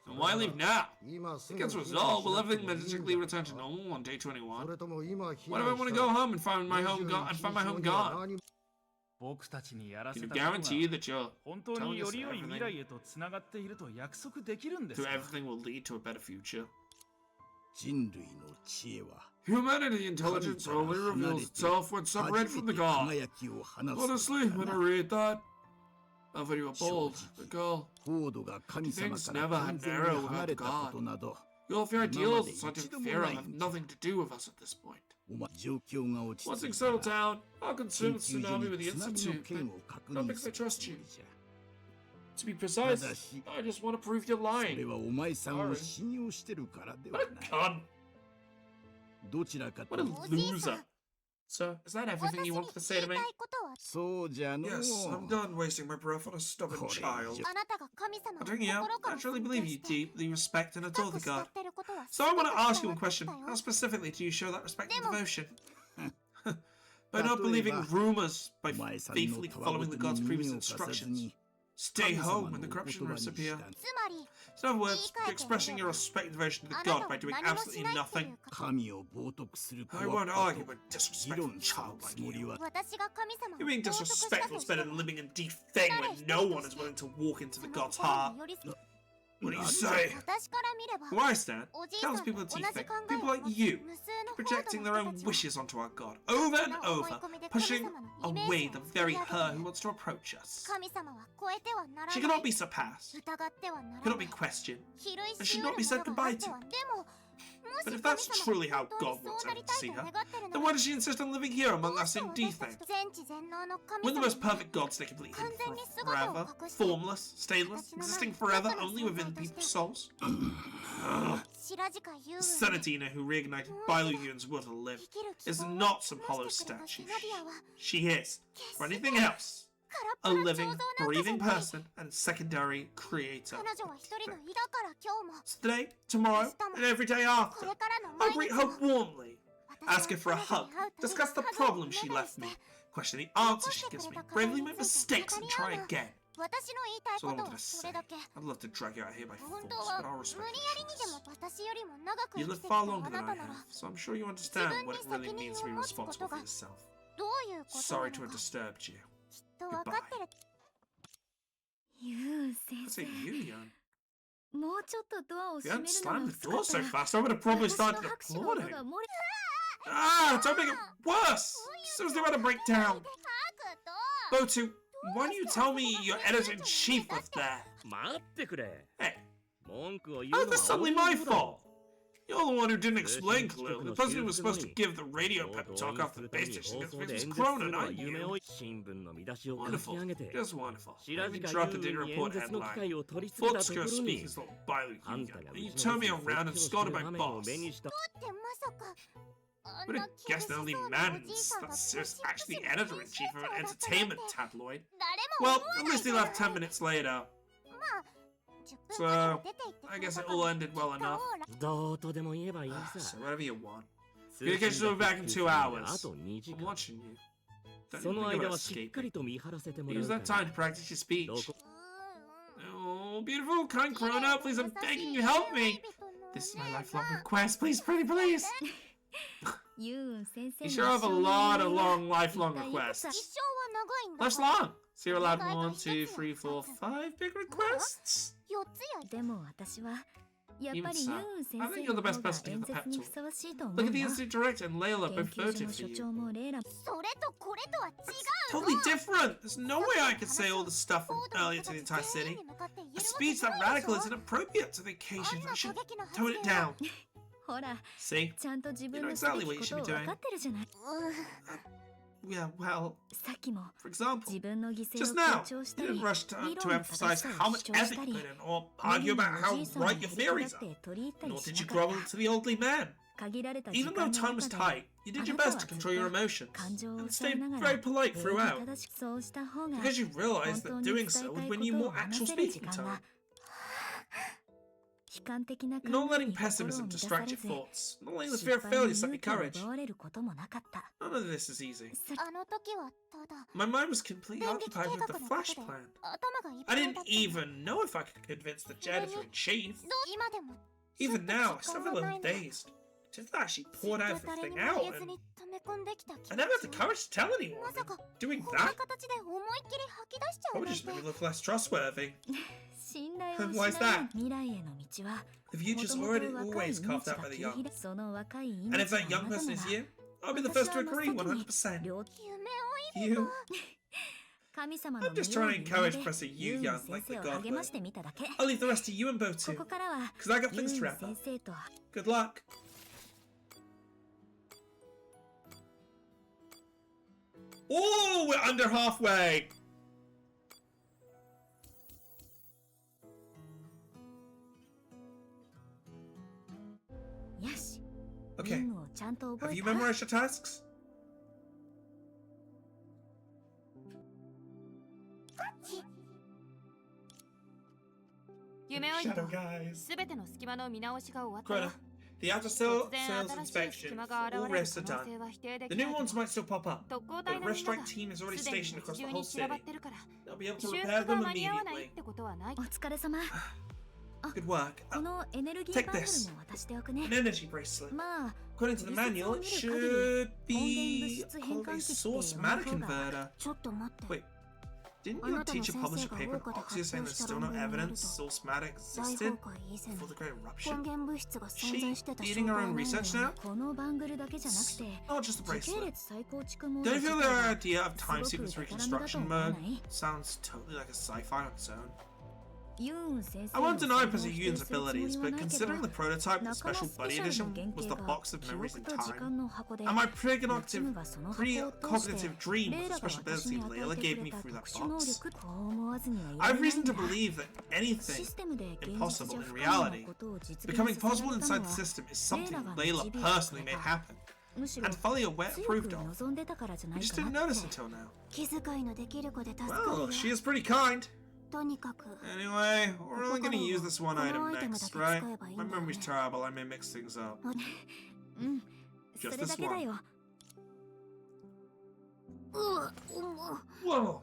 And why leave now? If it gets resolved, will everything magically return to normal on day 21? Why do I want to go home and find my home gone? Can you guarantee that you're telling us that everything will lead to a better future? Humanity intelligence only reveals itself when separated from the god. Honestly, when I read that, I thought you were bold, the girl. Things never had an arrow without the god. Your very ideals of scientific theory have nothing to do with us at this point. Once things settle down, I'll consume the tsunami with the Institute, but not because I trust you. To be precise, I just want to prove you're lying. Sorry. What a cunt! What a loser! So, is that everything you wanted to say to me? Yes, I'm done wasting my breath on a stubborn child. I don't you, I truly believe you deeply respect and adore the god. So I want to ask you one question. How specifically do you show that respect and devotion? by not believing rumors, by faithfully following the god's previous instructions. Stay home when the corruption rifts appear. In other words, you're expressing your respect and devotion to the god by doing absolutely nothing. I won't argue with disrespectful child like you. You being disrespectful is better than living in defame where no one is willing to walk into the god's heart. What do you say? Where I stand, countless people are defame. People like you, projecting their own wishes onto our god, over and over, pushing away the very her who wants to approach us. She cannot be surpassed, cannot be questioned, and should not be said goodbye to. But if that's truly how God wants everyone to see her, then why does she insist on living here among us in defame? When the most perfect God stay completely hidden forever, formless, stainless, existing forever only within people's souls? The Senatina who reignited Bailu Yun's will to live is not some hollow statue. She is, for anything else, a living, breathing person and secondary creator. So today, tomorrow, and every day after, I'll greet her warmly, ask her for a hug, discuss the problem she left me, question the answers she gives me, bravely make mistakes and try again. That's all I wanted to say. I'd love to drag you out here by force, but I'll respect your choice. You live far longer than I have, so I'm sure you understand what it really means to be responsible for yourself. Sorry to have disturbed you. Goodbye. I say you, Yun. If you hadn't slammed the door so fast, I would have probably started applauding. Ah, don't make it worse! Seriously about to break down. Botu, why don't you tell me your editor-in-chief was there? Hey, how is this suddenly my fault? You're the one who didn't explain clearly. The person who was supposed to give the radio pep talk off the base station gets was Krona, not you. Wonderful. Just wonderful. I even dropped the dinner report headline. Fortsko speaks not Bailu Yuga. You turned me around and scolded my boss. Would have guessed the only man that's serious actually the editor-in-chief of an entertainment tabloid. Well, at least he left 10 minutes later. So, I guess it all ended well enough. So, whatever you want. Communication will be back in 2 hours. I'm watching you. Don't even think about escaping. Use that time to practice your speech. Oh, beautiful, kind Krona, please, I'm begging you, help me! This is my lifelong request, please, pretty please! You sure have a lot of lifelong requests. Life's long! So you're allowed 1, 2, 3, 4, 5 big requests? Even so, I think you're the best person to give the pep talk. Look at the Institute Director and Layla both voted for you. It's totally different! There's no way I could say all the stuff from earlier to the entire city. A speech that radical is inappropriate to the occasion. I should tone it down. See? You know exactly what you should be doing. Yeah, well, for example, just now, you didn't rush to emphasize how much effort you put in or argue about how right your theories are, nor did you grovel to the elderly man. Even though time was tight, you did your best to control your emotions and stayed very polite throughout, because you realized that doing so would win you more actual speaking time. Not letting pessimism distract your thoughts, not letting the fear of failure suck your courage. None of this is easy. My mind was completely occupied with the Flash plan. I didn't even know if I could convince the editor-in-chief. Even now, I still feel a little dazed. Just that she poured everything out and I never had the courage to tell anyone. Doing that? That would just make me look less trustworthy. And why is that? The future's always carved out by the young. And if that young person is you, I'll be the first to agree 100%. You? I'm just trying to encourage Professor Yu Young like the god will. I'll leave the rest to you and Botu, because I got things to wrap up. Good luck. Oh, we're under halfway. Okay, have you memorized your tasks? Shadow guys. Krona, The after-sales inspection, all rifts are done. The new ones might still pop up, but the rift strike team is already stationed across the whole city. They'll be able to repair them immediately. お疲れ様。 Good work. このエネルギー Take バングル this. も渡しておくね。 An energy bracelet. まあ、 According to the manual, it should be called a source matter converter. ちょっと待って。 Wait, didn't your teacher publish a paper in Oxia saying there's still no evidence source matter existed before the Great 根 Eruption? 源物質が Is 存 she 在してた eating her own research now? このバングルだけじゃなくて、 Not just the 時系 bracelet. 列再構築モード Don't you 自 feel 体 the が idea of time すごく sequence デタラメだと reconstruction 思わ mode ない？ sounds totally like a sci-fi on its own? ユーン先生 I の won't 才 deny 能を否 Professor 定 Yoon's するつも abilities, りは but ないけど、 considering the prototype, the 仲間 special ス buddy ペシャルの edition 原 was 型 the が box of 記憶 memories in と時 time, 間の箱で、 and my チームがその箱を通して precognitive dream レイ was ラ the が special 私 ability に与 Layla えて gave くれ me た through that 特殊能 box. 力、こう思わずにはいら I れ have ない reason ん to だ。 believe that シ anything ステムで現実 impossible じゃ in 不可能な reality ことを実現 becoming させ possible られた inside の the は、 system is レイ something ラが Layla 導いて personally くれ made た。 happen, むしろ and fully 強 approved く of. 望んでたからじゃな We い just か didn't なっ notice て。 until now. 気遣いのできる子で助かる Well, よ。 she is pretty kind. とにかく。 Anyway, we're only gonna use this one item next, right? このアイテムだけ使えばいいん My だよね。 memory's terrible, I may mix things up. うん、そ Just れだ this けだ one. よ。Whoa!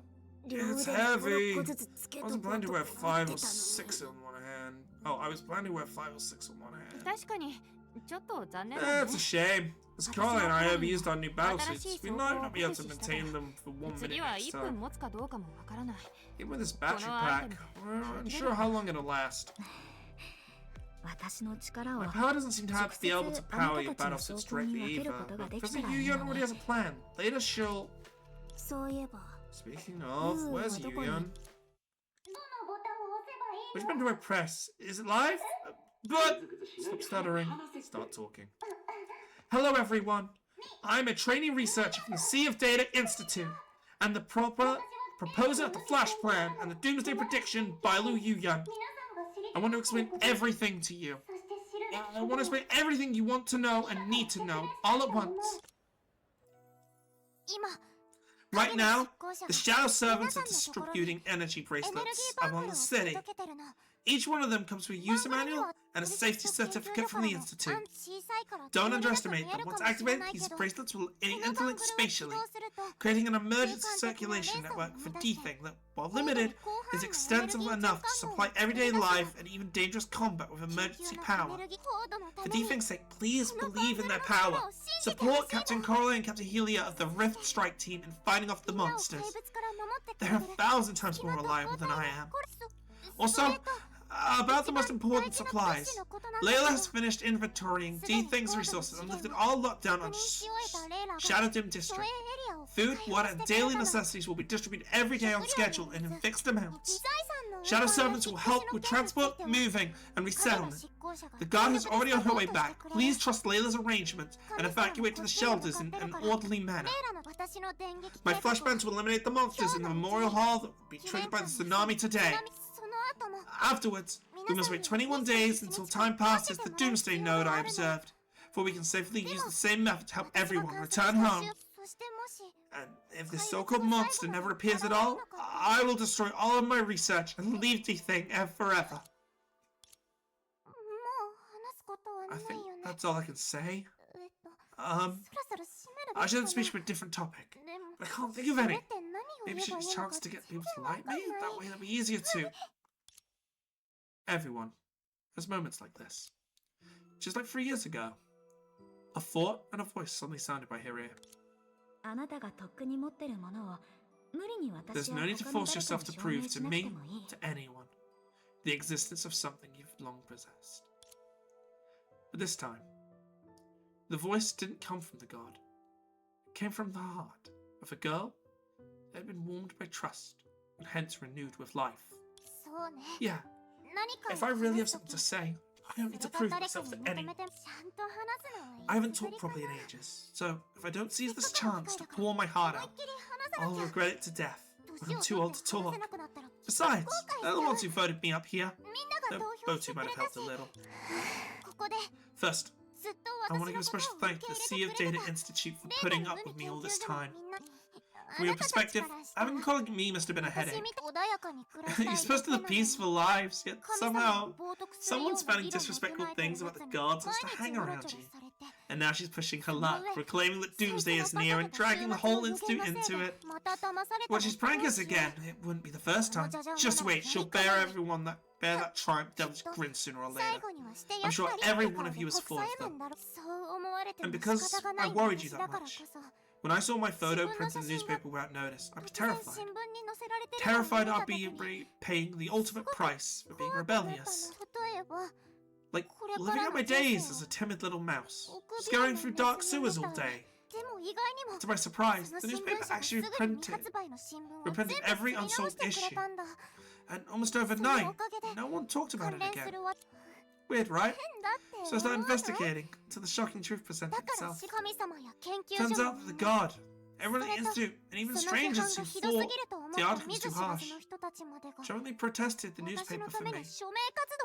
両 It's 腕 heavy. 6個ずつつけ I とこ wasn't う planning と to 思 wear って 5 た or のに。 6 in one hand. Oh, I was planning to wear 5 or 6 in one hand. 確かにちょっと残念だ Eh, ね it's a shame. As Carly and I have used our new battle suits, we might not be able to maintain them for 1 minute 次は next 1分 time. 持つかどうかもわからない Even with this battery pack, we're unsure how long it'll last. 私の力を My power doesn't seem to have to be able to power your battle suits 直接あなたたちの directly 走行に分ける either, ことが but でき Professor たらいい Yuyon のね。 already has a plan. Later she'll... そういえば、 Speaking of, where's どこに Yuyon? どのボタンを押せばいい Which button do I press? Is it live? But... Stop stuttering. Start talking. Hello everyone. I'm a trainee researcher from the Sea of Data Institute and the proposer of the Flash Plan and the Doomsday Prediction by Lu Yuyan. 皆さんが知り I want to explain everything to you. そして知るべき I want to explain everything you want to know and need to know all at once. 今 Right now, the Shadow Servants are distributing energy bracelets along the city. Each one of them comes with a user manual and a safety certificate from the Institute. Don't underestimate them. Once activated, these bracelets will interlink spatially, creating an emergency circulation network for D-Thing that, while limited, is extensive enough to supply everyday life and even dangerous combat with emergency power. For D-Thing's sake, please believe in their power. Support Captain Coralie and Captain Helia of the Rift Strike Team in fighting off the monsters. They're 1,000 times more reliable than I am. Also, about the most important supplies. Layla has finished inventorying D-Thing's resources and lifted all lockdown on Shadow Doom District. Food, water, and daily necessities will be distributed every day on schedule and in fixed amounts. Shadow Servants will help with transport, moving, and resettlement. The guard is already on her way back. Please trust Layla's arrangements and evacuate to the shelters in an orderly manner. My flashbands will eliminate the monsters in the memorial hall that will be triggered by the tsunami today. Afterwards, we must wait 21 days until time passes the Doomsday Node I observed, for we can safely use the same method to help everyone return home. And if this so-called monster never appears at all, I will destroy all of my research and leave D-Thing forever. I think that's all I can say. I should speak for a different topic, but I can't think of any. Maybe I should use a chance to get people to like me? That way it'll be easier to... Everyone has moments like this. Just like 3 years ago. A thought and a voice suddenly sounded by her ear. There's no need to force yourself to prove to me, to anyone, the existence of something you've long possessed. But this time, the voice didn't come from the god. It came from the heart of a girl that had been warmed by trust and hence renewed with life. Yeah, if I really have something to say, I don't need to prove myself to anyone. I haven't talked properly in ages, so if I don't seize this chance to pour my heart out, I'll regret it to death when I'm too old to talk. Besides, they're the ones who voted me up here. Though both two might have helped a little. First, I want to give a special thank to the Sea of Data Institute for putting up with me all this time. From your perspective, having a colleague me must have been a headache. You're supposed to live peaceful lives, yet somehow someone's spouting disrespectful things about the gods wants to hang around you. And now she's pushing her luck, proclaiming that doomsday is near and dragging the whole institute into it. Well, she's pranking us again. It wouldn't be the first time. Just wait, she'll bear that triumph devil's grin sooner or later. I'm sure every one of you is full of them. And because I worried you that much, when I saw my photo printed in the newspaper without notice, I was terrified. Terrified I'd be paying the ultimate price for being rebellious. Like, living out my days as a timid little mouse, scurrying through dark sewers all day. To my surprise, the newspaper actually reprinted every unsold issue. And almost overnight, no one talked about it again. Weird, right? So I started investigating until the shocking truth presented itself. Turns out that the god, everyone at the institute, and even strangers who thought the article was too harsh, jointly protested the newspaper for me,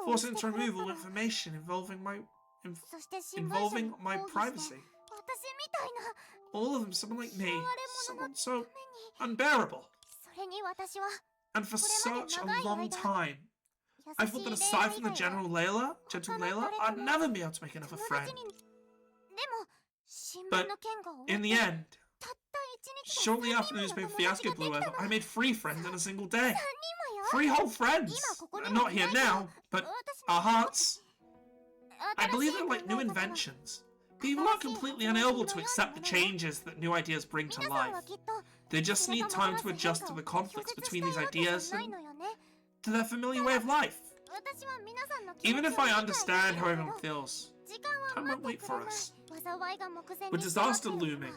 forcing it to remove all information involving my privacy. All of them, someone like me, someone so unbearable. And for such a long time, I thought that aside from the gentle Layla, I'd never be able to make another friend. But in the end, shortly after the newspaper fiasco blew over, I made 3 friends in a single day. 3 whole friends! Not here now, but our hearts. I believe they're like new inventions. People aren't completely unable to accept the changes that new ideas bring to life. They just need time to adjust to the conflicts between these ideas and to their familiar way of life. Even if I understand how everyone feels, time won't wait for us. With disaster looming,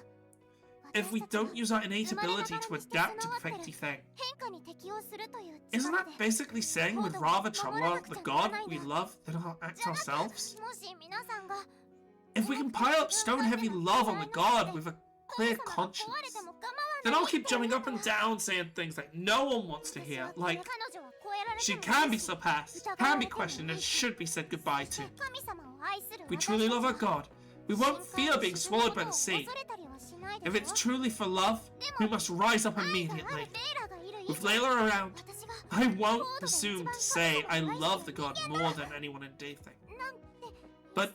if we don't use our innate ability to adapt to perfect anything, isn't that basically saying we'd rather trouble the god we love than act ourselves? If we can pile up stone-heavy love on the god with a clear conscience, then I'll keep jumping up and down saying things like no one wants to hear, like she can be surpassed, can be questioned, and should be said goodbye to. We truly love our god. We won't fear being swallowed by the sea. If it's truly for love, we must rise up immediately. With Layla around, I won't presume to say I love the god more than anyone in Dathing. But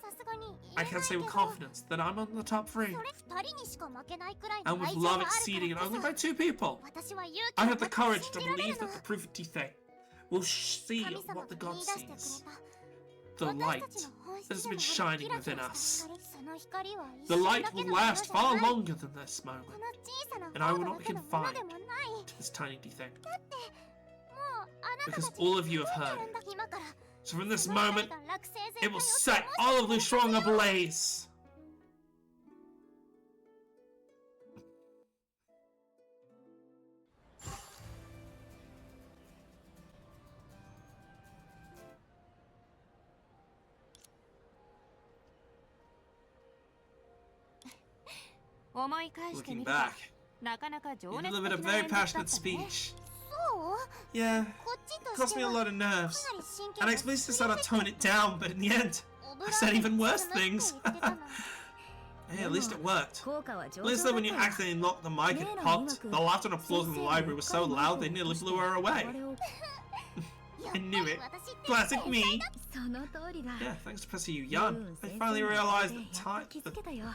I can say with confidence that I'm on the top 3. And with love exceeding it only by 2 people, I have the courage to believe that the Prophecy thing will see what the god sees. The light that has been shining within us. The light will last far longer than this moment, and I will not be confined to this tiny thing. Because all of you have heard it. So from this moment, it will set all of Lustrong ablaze. Looking back, you delivered a very passionate speech. Yeah, it cost me a lot of nerves. And I explicitly said I'd tone it down, but in the end, I said even worse things. Hey, at least it worked. At least when you accidentally knocked the mic and popped, the laughter and applause in the library was so loud they nearly blew her away. I knew it. Classic me. Yeah, thanks to Professor Yu Yan, I finally realized that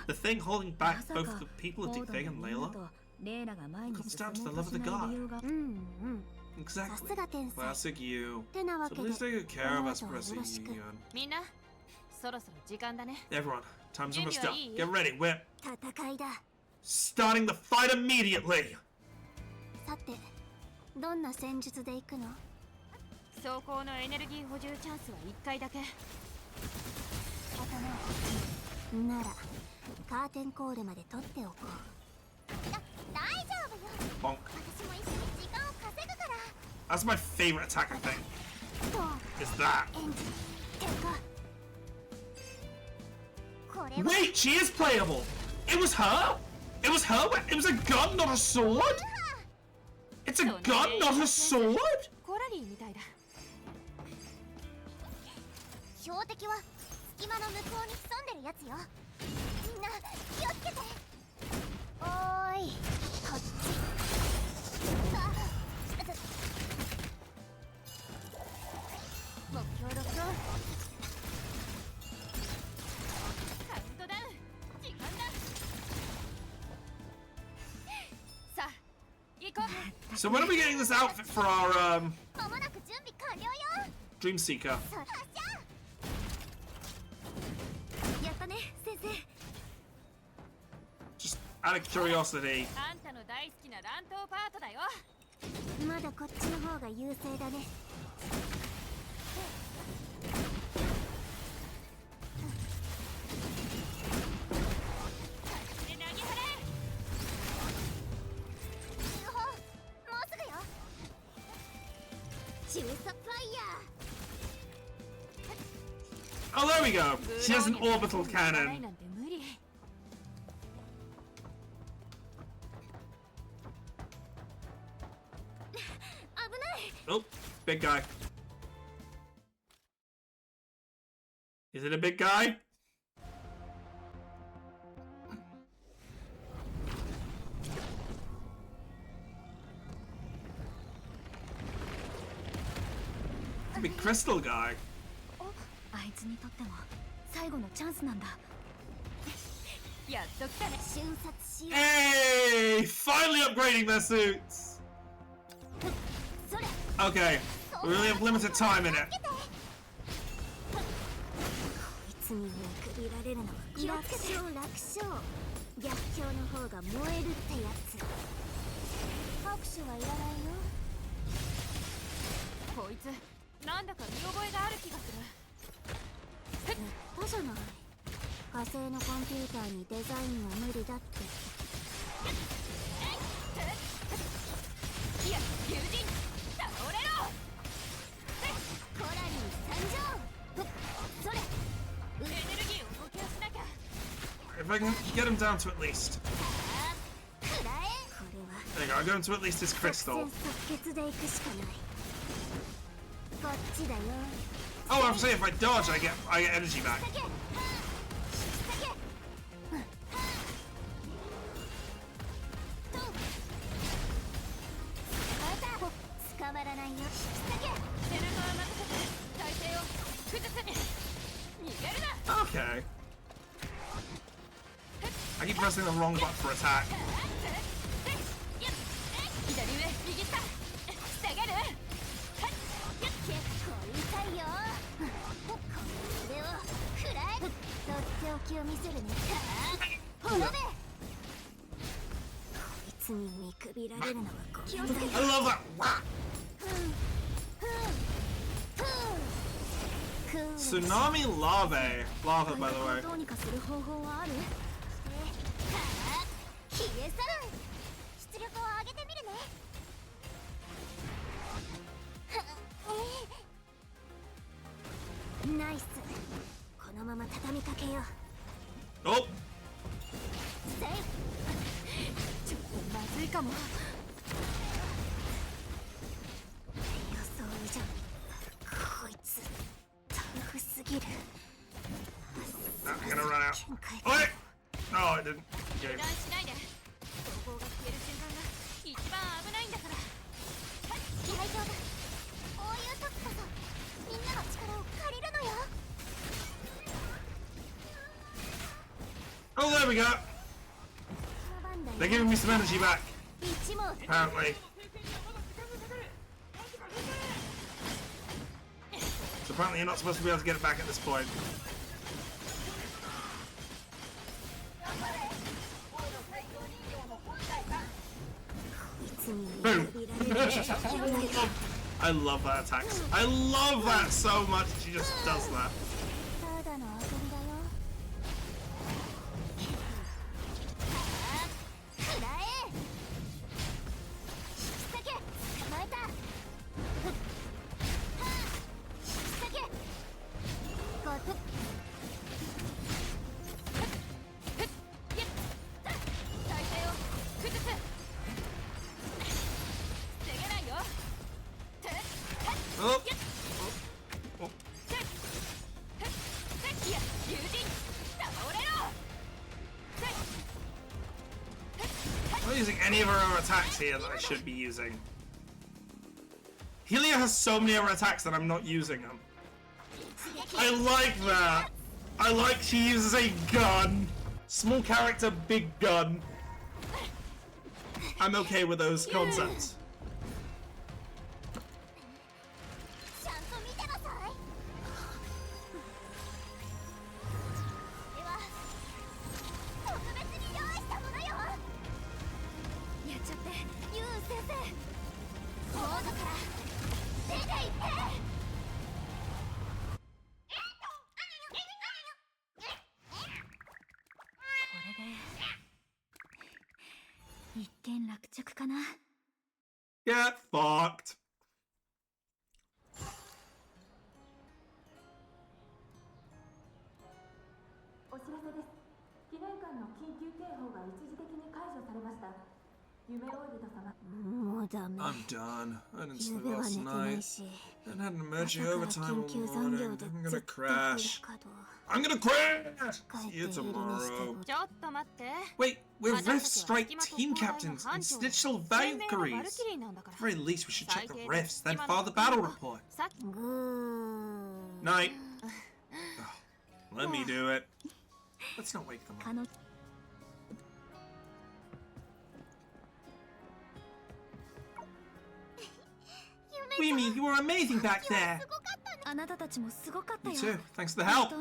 the thing holding back both the people of Dick and Layla comes down to the love of the god. Exactly. Classic you. So at least take good care of us, Professor Yu Yan. Everyone, time's almost up. Get ready, we're starting the fight immediately! 走行のエネルギー補充チャンスは1回だけ。ならカーテンコールまで取っておこう。大丈夫よ。私も一緒に時間を稼ぐから。That's my favorite attack, I think. Is that? Wait, she is playable. It was her. It was her. It was a gun, not a sword. It's a gun, not a sword. 標的は隙間の向こうに潜んでるやつよ。みんな気をつけて。おーい、こっち。So when are we getting this outfit for our Dream Seeker? Just out of curiosity. Oh, there we go. She has an orbital cannon. Oh, big guy. Is it a big guy? A big crystal guy. Hey! Finally upgrading their suits! Okay, we really have limited time in it. If I can get him down to at least. There you go, I'll go into at least his crystal. Oh, I'm saying if I dodge, I get energy back. Okay. I keep pressing the wrong button for attack. I love that. Tsunami lava, by the way. Oh! I'm gonna run out. Oh, wait! No, I didn't. Okay. Oh, there we go. They're giving me some energy back. Apparently. So apparently you're not supposed to be able to get it back at this point. Boom. I love that attack. I love that so much. She just does that. Oh. Oh. I'm not using any of her other attacks here that I should be using. Helia has so many other attacks that I'm not using them. I like that. I like she uses a gun. Small character, big gun. I'm okay with those concepts. Get fucked. お知らせです。記念館の緊急警報が一時的に解除されました。夢追い人様。もうダメ。I'm done. I didn't sleep last night. And had an emergency overtime all morning. I'm gonna crash. I'm gonna quit! See you tomorrow. Wait, we're Rift Strike team captains and Snitchel Valkyries. At the very least, we should check the rifts, then file the battle report. Night. Oh, let me do it. Let's not wake them up. Mimi, you were amazing back there. Me too, thanks for the help.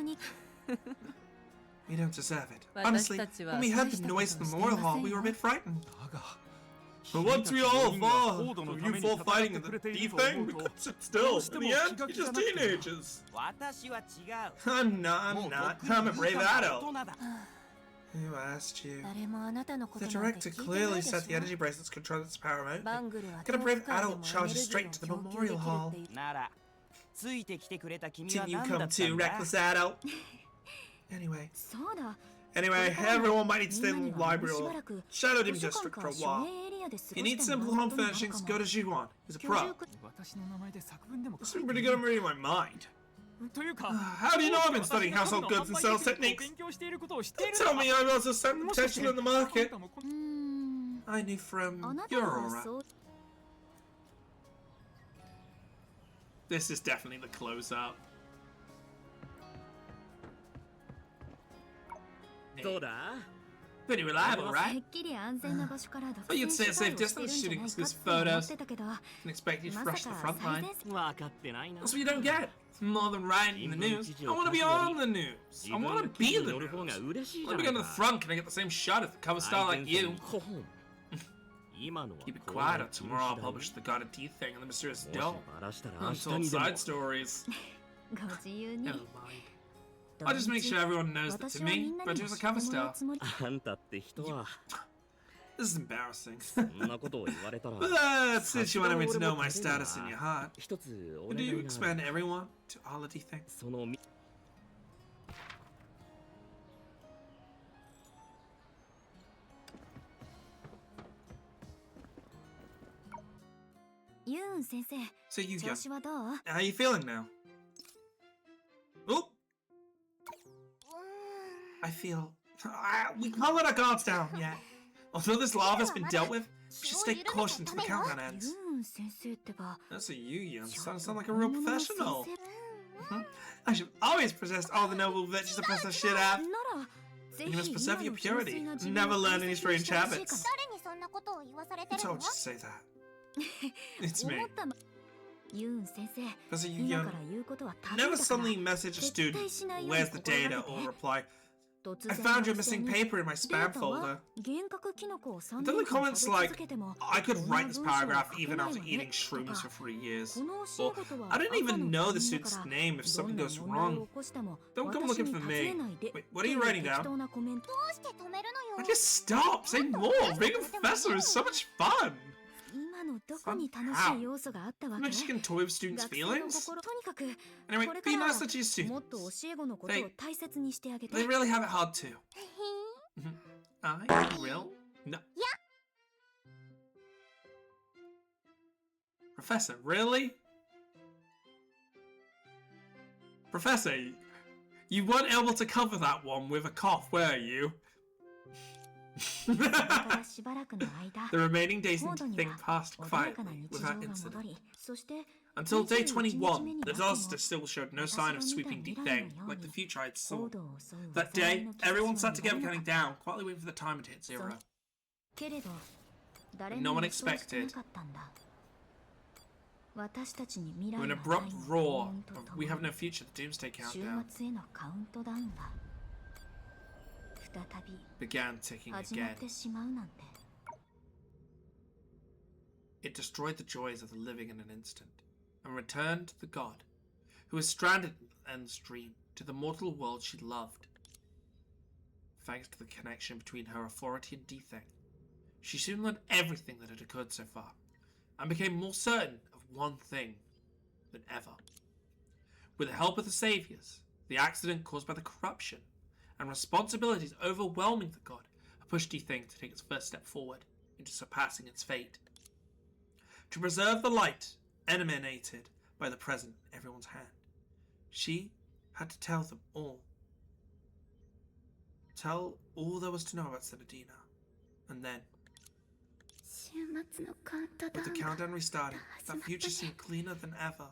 We don't deserve it. Honestly, when we heard the noise in the Memorial Hall, we were a bit frightened. But once we all fall, you four fighting in the D thing, we couldn't sit still. In the end, you're just teenagers. I'm not. I'm a brave adult. Who asked you? The director clearly said the energy bracelets control its power remotely. Get a brave adult charges straight to the Memorial Hall. Didn't you come too, reckless adult? Anyway, everyone might need to stay in the library or Shadow Dim District for a while. If you need simple home furnishings, go to Juan. He's a pro. It's been pretty good at reading my mind. How do you know I've been studying household goods and sales techniques? Don't tell me I've also set potential in the market. I knew from your aura. This is definitely the close-up. Pretty reliable, right? But you'd say a safe distance shooting exclusive photos. Can expect you to rush to the front line. That's what you don't get. It's more than writing in the news. I want to be on the news. I want to be the news. Let me go to the front. Can I get the same shot as the cover star like you? Keep it quiet, or tomorrow I'll publish the God of Teeth thing and the mysterious doll. Untold side stories. Never mind. I'll just make sure everyone knows that to me, Roger is a cover star. This is embarrassing. But since you wanted me to know my status in your heart, do you expand everyone to all of these things? So Yu-Gi-Oh, how are you feeling now? Oh! I feel... we can't let our guards down yet. Although this lava's been dealt with, we should stay cautious until the countdown ends. That's a Yu-Gi-Oh! Sounds like a real professional. I should always possess all the noble virtues a person should have. And you must preserve your purity and never learn any strange habits. Who told you to say that? It's me. Professor Yu-Gi-Oh! Never suddenly message a student, where's the data, or reply, I found your missing paper in my spam folder. And then the comments like, I could write this paragraph even after eating shrooms for 3 years. Or, I didn't even know the student's name if something goes wrong. Don't come looking for me. Wait, what are you writing down? I just stop! Say more! Being a professor is so much fun! How? Makes you can toy with students' feelings? Anyway, be nice to your students. They really have it hard too. I will? No. Professor, really? Professor, you weren't able to cover that one with a cough, were you? The remaining days need to think past quietly, without incident. Until day 21, the disaster still showed no sign of sweeping Defang, like the future I had saw. That day, everyone sat together counting down, quietly waiting for the timer to hit 0. But no one expected. With an abrupt roar of "We have no future," the Doomsday Countdown began ticking again. It destroyed the joys of the living in an instant, and returned the god, who was stranded in End's dream, to the mortal world she loved. Thanks to the connection between her authority and Defang, she soon learned everything that had occurred so far, and became more certain of one thing than ever. With the help of the Saviors, the accident caused by the corruption and responsibilities overwhelming the god pushed Thing to take its first step forward into surpassing its fate. To preserve the light emanated by the present in everyone's hand, she had to tell them all. Tell all there was to know about Senadina. And then, with the countdown restarting, that future seemed cleaner than ever.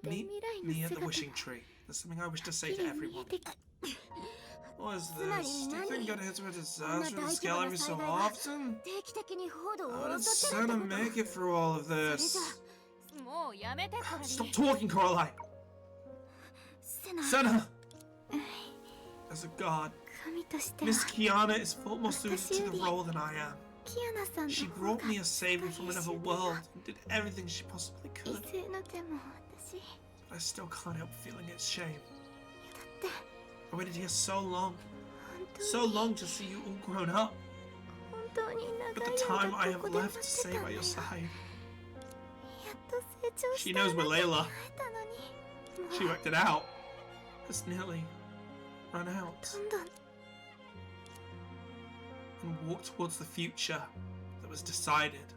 Meet me at the wishing tree. There's something I wish to say to everyone. What is this? Do you think God hits with a disaster on the scale every so often? How did Senna make it through all of this? Stop talking, Coraline! Senna! As a god, Miss Kiana is far more suited to the role than I am. She brought me a savior from another world and did everything she possibly could. But I still can't help feeling its shame. I waited here so long to see you all grown up. But the time I have left to stay by your side. She knows we're Layla. She worked it out. It's nearly run out. And walked towards the future that was decided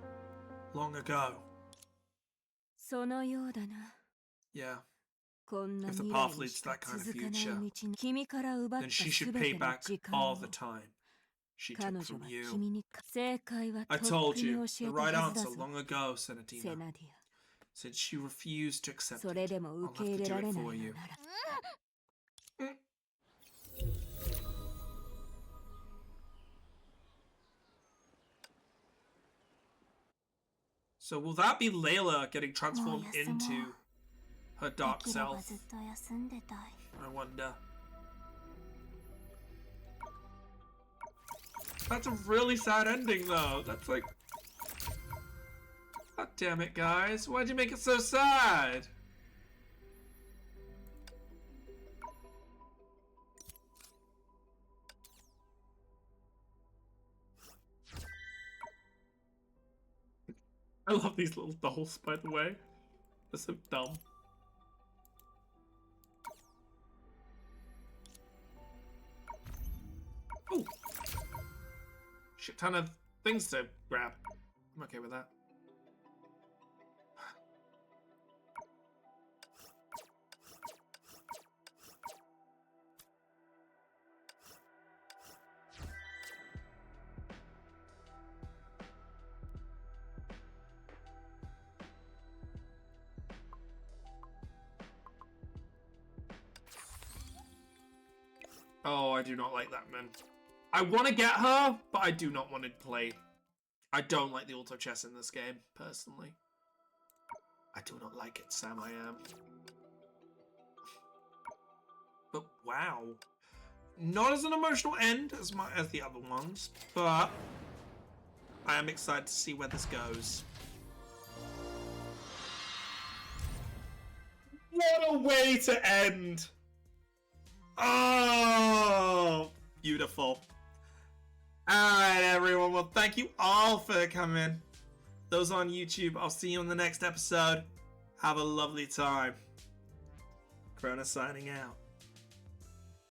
long ago. Yeah. If the path leads to that kind of future, then she should pay back all the time she took from you. I told you the right answer long ago, Senadina. Since you refused to accept it, I'll have to do it for you. So will that be Layla getting transformed into her dark self? I wonder. That's a really sad ending though. That's like... God damn it, guys. Why'd you make it so sad? I love these little dolls, by the way. They're so dumb. Oh! Shit ton of things to grab. I'm okay with that. Oh, I do not like that, man. I want to get her, but I do not want to play. I don't like the auto chess in this game, personally. I do not like it, Sam, I am. But wow. Not as an emotional end as the other ones, but I am excited to see where this goes. What a way to end! Oh, beautiful. Alright, everyone. Well, thank you all for coming. Those on YouTube, I'll see you in the next episode. Have a lovely time. Corona signing out.